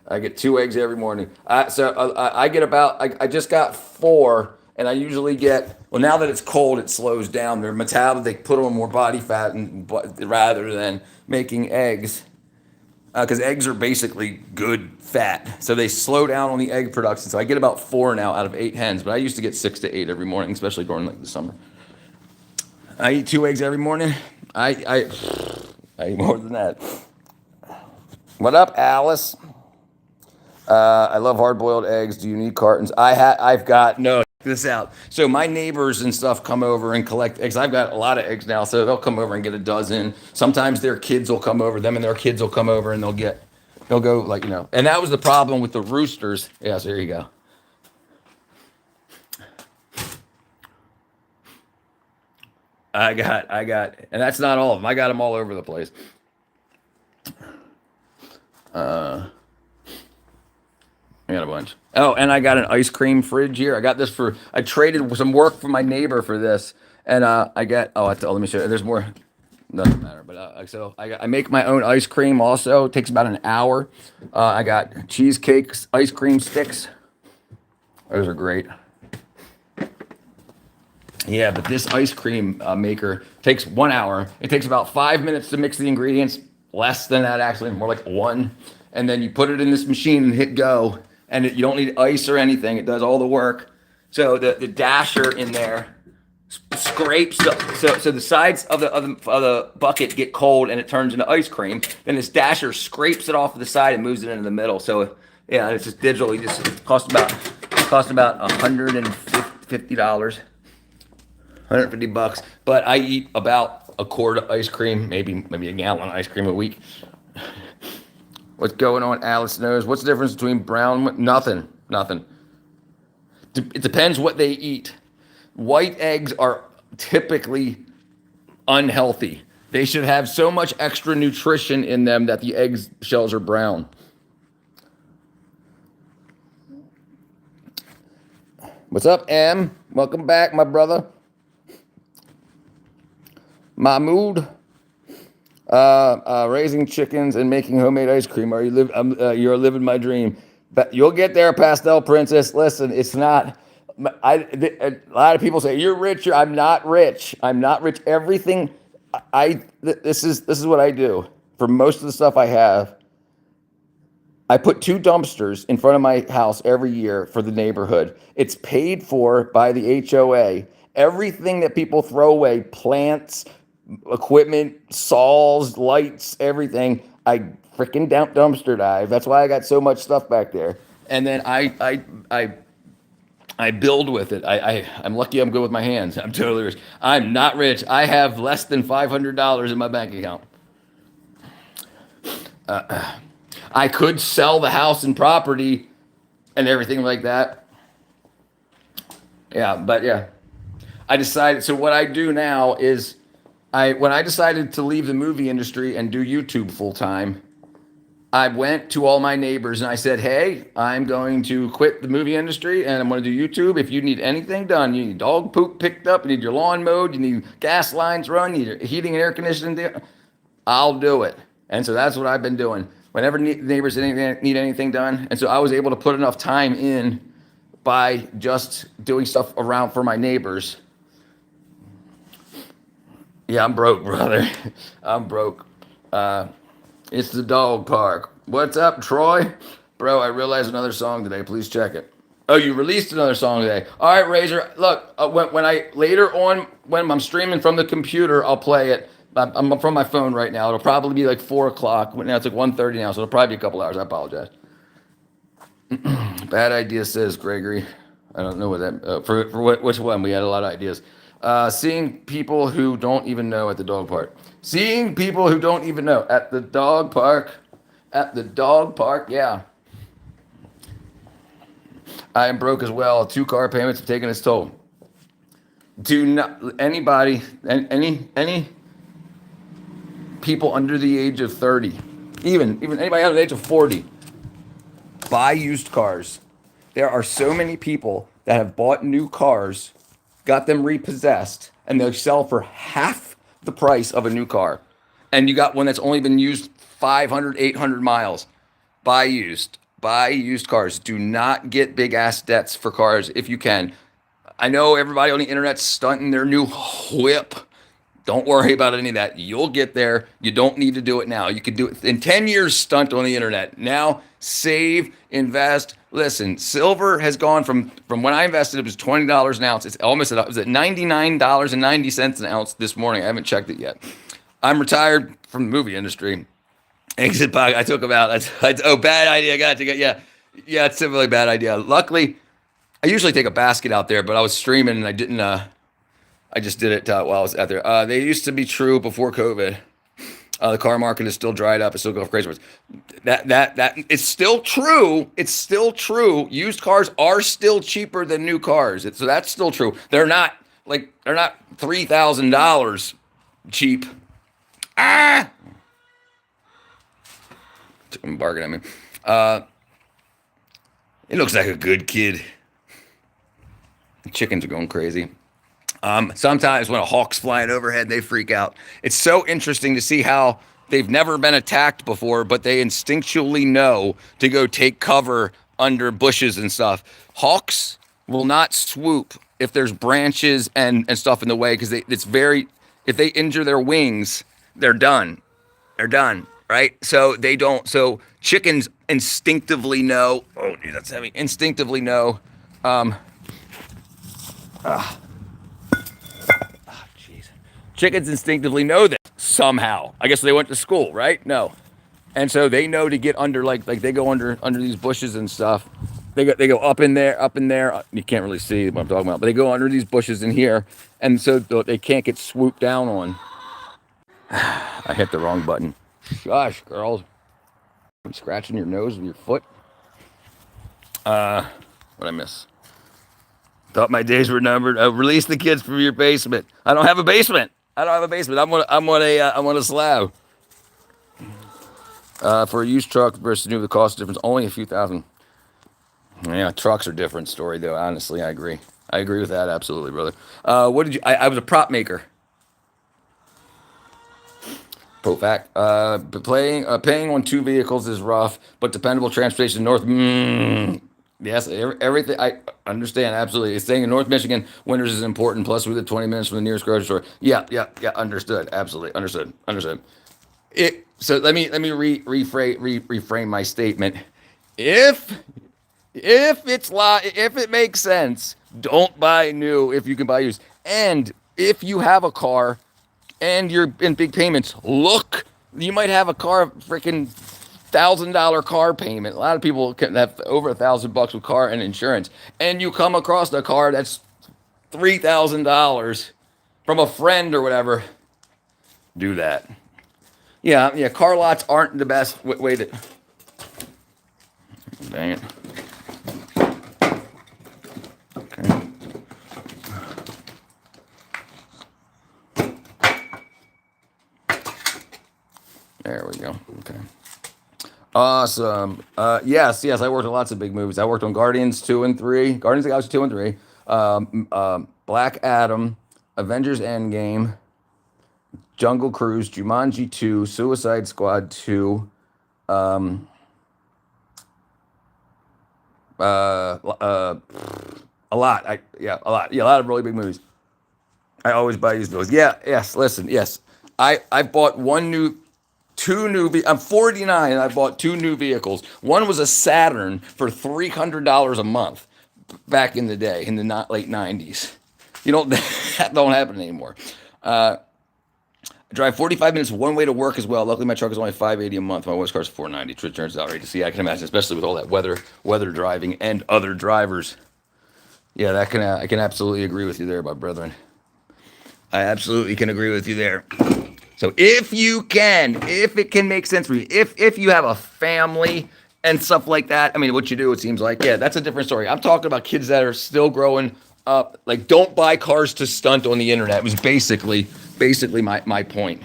[SPEAKER 2] I get 2 eggs every morning. I get about, I just got 4, and I usually get, well, now that it's cold, it slows down. Their metabolism, they put on more body fat rather than making eggs. Because eggs are basically good fat. So they slow down on the egg production. So I get about 4 now out of 8 hens, but I used to get 6 to 8 every morning, especially during like the summer. I eat 2 eggs every morning. I eat more than that. What up, Alice? I love hard-boiled eggs. Do you need cartons? I've got, no, check this out. So my neighbors and stuff come over and collect eggs. I've got a lot of eggs now, so they'll come over and get a dozen. Sometimes their kids will come over, them and their kids will come over and they'll go like, you know. And that was the problem with the roosters. Yeah, so there you go. I got, and that's not all of them. I got them all over the place. I got a bunch. Oh, and I got an ice cream fridge here. I got this I traded some work from my neighbor for this. And let me show you. There's more. Doesn't matter. But I make my own ice cream also. It takes about an hour. I got cheesecakes, ice cream sticks. Those are great. Yeah, but this ice cream maker takes 1 hour. It takes about 5 minutes to mix the ingredients. Less than that, actually, more like 1. And then you put it in this machine and hit go. And you don't need ice or anything. It does all the work. So the dasher in there scrapes so the sides of the bucket get cold and it turns into ice cream. Then this dasher scrapes it off of the side and moves it into the middle. So yeah, it's just digital. It costs about $150. $150. But I eat about a quart of ice cream, maybe a gallon of ice cream a week. What's going on? Alice knows. What's the difference between brown? Nothing. It depends what they eat. White eggs are typically unhealthy. They should have so much extra nutrition in them that the egg shells are brown. What's up, M? Welcome back, my brother. Mahmood. Raising chickens and making homemade ice cream. You're living my dream. But you'll get there, Pastel Princess. Listen, it's not. A lot of people say you're rich. I'm not rich. I'm not rich. Everything. This is what I do for most of the stuff I have. I put 2 dumpsters in front of my house every year for the neighborhood. It's paid for by the HOA. Everything that people throw away, plants, equipment, saws, lights, everything, I freaking dumpster dive. That's why I got so much stuff back there. And then I build with it. I'm lucky I'm good with my hands. I'm totally rich. I'm not rich. I have less than $500 in my bank account. I could sell the house and property and everything like that. Yeah, but yeah. I decided, so what I do now is when I decided to leave the movie industry and do YouTube full time, I went to all my neighbors and I said, hey, I'm going to quit the movie industry and I'm going to do YouTube. If you need anything done, you need dog poop picked up, you need your lawn mowed, you need gas lines run, you need your heating and air conditioning, I'll do it. And so that's what I've been doing. Whenever neighbors need anything done. And so I was able to put enough time in by just doing stuff around for my neighbors. Yeah, I'm broke, brother. I'm broke. It's the dog park. What's up, Troy? Bro, I realized another song today. Please check it. Oh, you released another song today. All right, Razor. Look, when I later on when I'm streaming from the computer, I'll play it. I'm from my phone right now. It'll probably be like 4 o'clock. Now it's like 1:30 now, so it'll probably be a couple hours. I apologize. Bad idea, says Gregory. I don't know what that for which one. We had a lot of ideas. Seeing people who don't even know at the dog park. Seeing people who don't even know at the dog park. At the dog park, yeah. I am broke as well. 2 car payments have taken its toll. Do not anybody any people under the age of 30, even anybody under the age of 40, buy used cars. There are so many people that have bought new cars, got them repossessed, and they'll sell for half the price of a new car. And you got one that's only been used 500, 800 miles. Buy used. Buy used cars. Do not get big ass debts for cars if you can. I know everybody on the internet's stunting their new whip. Don't worry about any of that. You'll get there. You don't need to do it now. You could do it in 10 years, stunt on the internet. Now, save, invest. Listen, silver has gone from when I invested, it was $20 an ounce. It's almost at, it was at $99.90 an ounce this morning. I haven't checked it yet. I'm retired from the movie industry. Exit pocket. I took about, oh, bad idea. I got to get, yeah, it's a really bad idea. Luckily, I usually take a basket out there, but I was streaming and I didn't, I just did it while I was out there. They used to be true before COVID. The car market is still dried up. It's still going crazy. That it's still true. It's still true. Used cars are still cheaper than new cars. So that's still true. They're not $3,000 cheap. Ah, barking at me. It looks like a good kid. The chickens are going crazy. Sometimes when a hawk's flying overhead, they freak out. It's so interesting to see how they've never been attacked before, but they instinctually know to go take cover under bushes and stuff. Hawks will not swoop if there's branches and stuff in the way because if they injure their wings, they're done. They're done, right? So they don't. So chickens instinctively know. Oh, dude, that's heavy. Instinctively know. Chickens instinctively know that somehow. I guess they went to school, right? No. And so they know to get under, like they go under these bushes and stuff. They go up in there. You can't really see what I'm talking about, but they go under these bushes in here, and so they can't get swooped down on. I hit the wrong button. Gosh, girls. I'm scratching your nose with your foot. What'd I miss? Thought my days were numbered. Release the kids from your basement. I don't have a basement. I'm on a slab. For a used truck versus new, the cost difference only a few thousand. Yeah, trucks are a different story though. Honestly, I agree. I agree with that absolutely, brother. What did you? I was a prop maker. Pro fact. Paying on 2 vehicles is rough, but dependable transportation north. Yes, everything. I understand absolutely. Staying in North Michigan winters is important. Plus, we're 20 minutes from the nearest grocery store. Yeah. Understood. Absolutely understood. So let me reframe my statement. If it makes sense, don't buy new if you can buy used. And if you have a car and you're in big payments, look, you might have a car freaking $1,000 car payment. A lot of people can have over $1,000 with car and insurance, and you come across a car that's $3,000 from a friend or whatever. Do that. Yeah. Car lots aren't the best way to. Dang it. Okay. There we go. Okay. Awesome. Yes. I worked on lots of big movies. I worked on Guardians 2 and 3, Guardians of the Galaxy 2 and 3, Black Adam, Avengers Endgame, Jungle Cruise, Jumanji 2, Suicide Squad 2, um, a lot. A lot. Yeah, a lot of really big movies. I always buy used movies. Yeah, yes. Listen, yes. I bought I'm 49 and I bought two new vehicles. One was a Saturn for $300 a month back in the day, in the late 90s. You don't, that don't happen anymore. I drive 45 minutes one way to work as well. Luckily, my truck is only 580 a month. My wife's car's 490. Which turns out right to see. I can imagine, especially with all that weather driving and other drivers. Yeah, I can absolutely agree with you there, my brethren. I absolutely can agree with you there. So if it can make sense for you, if you have a family and stuff like that, I mean, what you do, it seems like, yeah, that's a different story. I'm talking about kids that are still growing up. Like, don't buy cars to stunt on the internet. It was basically my point.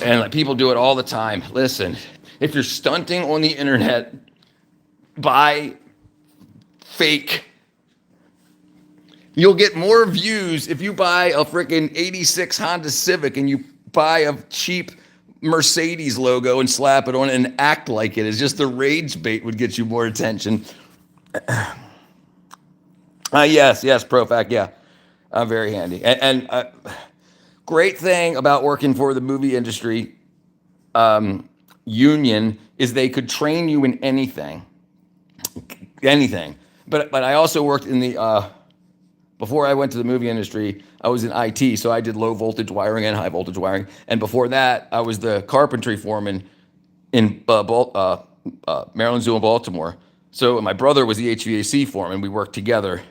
[SPEAKER 2] And like, people do it all the time. Listen, if you're stunting on the internet, buy fake. You'll get more views if you buy a freaking 86 Honda Civic and you buy a cheap Mercedes logo and slap it on and act like it. It's just the rage bait would get you more attention. Yes, ProFac, yeah. Very handy. And great thing about working for the movie industry union is they could train you in anything. But I also worked in the before I went to the movie industry, I was in IT, so I did low voltage wiring and high voltage wiring. And before that, I was the carpentry foreman in Maryland Zoo in Baltimore. So my brother was the HVAC foreman. We worked together.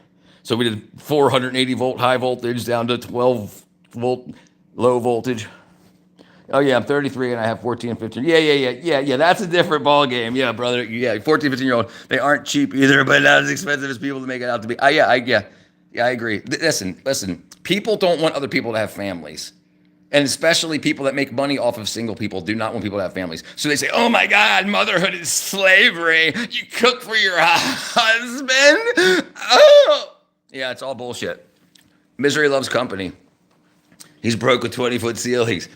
[SPEAKER 2] So we did 480 volt high voltage down to 12 volt low voltage. Oh yeah, I'm 33 and I have 14 and 15. Yeah. That's a different ball game. Yeah, brother. Yeah, 14, 15-year-old. They aren't cheap either, but not as expensive as people to make it out to be. Yeah, I agree. Listen. People don't want other people to have families. And especially people that make money off of single people do not want people to have families. So they say, oh my God, motherhood is slavery. You cook for your husband? Oh. Yeah, it's all bullshit. Misery loves company. He's broke with 20-foot ceilings.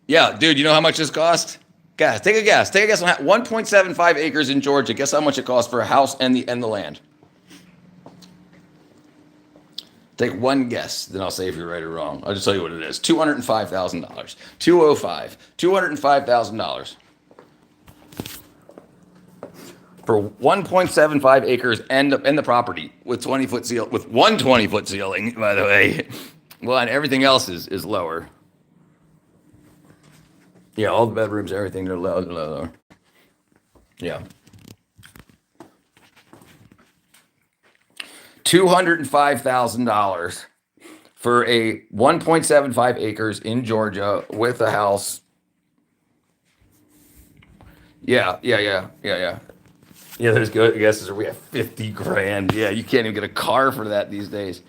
[SPEAKER 2] Yeah, dude, you know how much this cost? Take a guess on that. 1.75 acres in Georgia. Guess how much it costs for a house and the land? Take one guess, then I'll say if you're right or wrong. I'll just tell you what it is. $205,000. 205. $205,000 for 1.75 acres and the property with 20-foot seal with one 20-foot ceiling, by the way. Well, and everything else is lower. Yeah, all the bedrooms, everything, they're lower. Yeah. $205,000 for a 1.75 acres in Georgia with a house. Yeah. Yeah, there's good guesses. We have 50 grand. Yeah, you can't even get a car for that these days.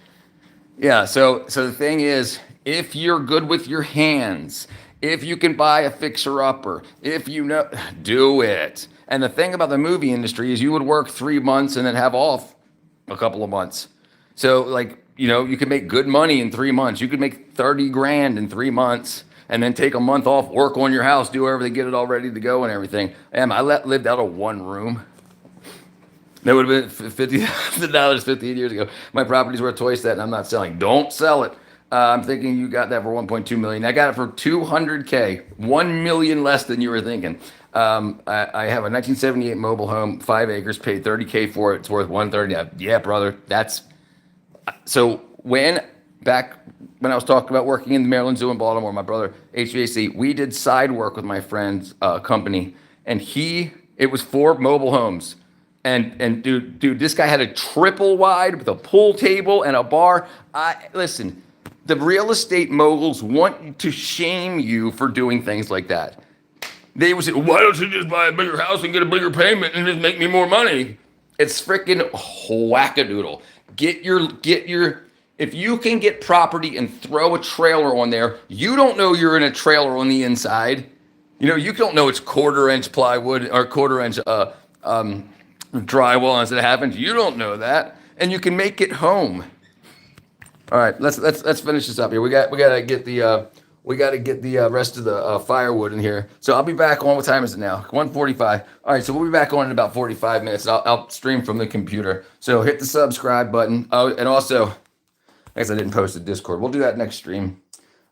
[SPEAKER 2] Yeah, so the thing is, if you're good with your hands, if you can buy a fixer-upper, if you know, do it. And the thing about the movie industry is you would work 3 months and then have off a couple of months. So like, you can make good money in 3 months. You could make 30 grand in 3 months and then take a month off, work on your house, do whatever, they get it all ready to go and everything. I lived out of one room. That would have been $50,000 15 years ago. My property's worth twice that and I'm not selling. Don't sell it. I'm thinking you got that for 1.2 million. I got it for 200K, 1 million less than you were thinking. I have a 1978 mobile home, 5 acres, paid 30K for it. It's worth 130. Yeah, brother. So back when I was talking about working in the Maryland Zoo in Baltimore, my brother, HVAC, we did side work with my friend's company, and it was 4 mobile homes. And dude, this guy had a triple wide with a pool table and a bar. Listen, the real estate moguls want to shame you for doing things like that. They would say, why don't you just buy a bigger house and get a bigger payment and just make me more money? It's freaking wackadoodle. If you can get property and throw a trailer on there, you don't know you're in a trailer on the inside. You know, you don't know it's 1/4 inch plywood or 1/4 inch drywall as it happens. You don't know that, and you can make it home. All right, let's finish this up here. We gotta get the rest of the firewood in here. So I'll be back on. What time is it now? 1:45. All right, so we'll be back on in about 45 minutes. I'll stream from the computer. So hit the subscribe button. Oh, and also, I guess I didn't post the Discord. We'll do that next stream.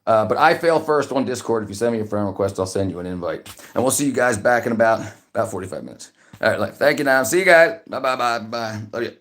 [SPEAKER 2] But I fail first on Discord. If you send me a friend request, I'll send you an invite. And we'll see you guys back in about 45 minutes. All right, thank you now. See you guys. Bye. Love you.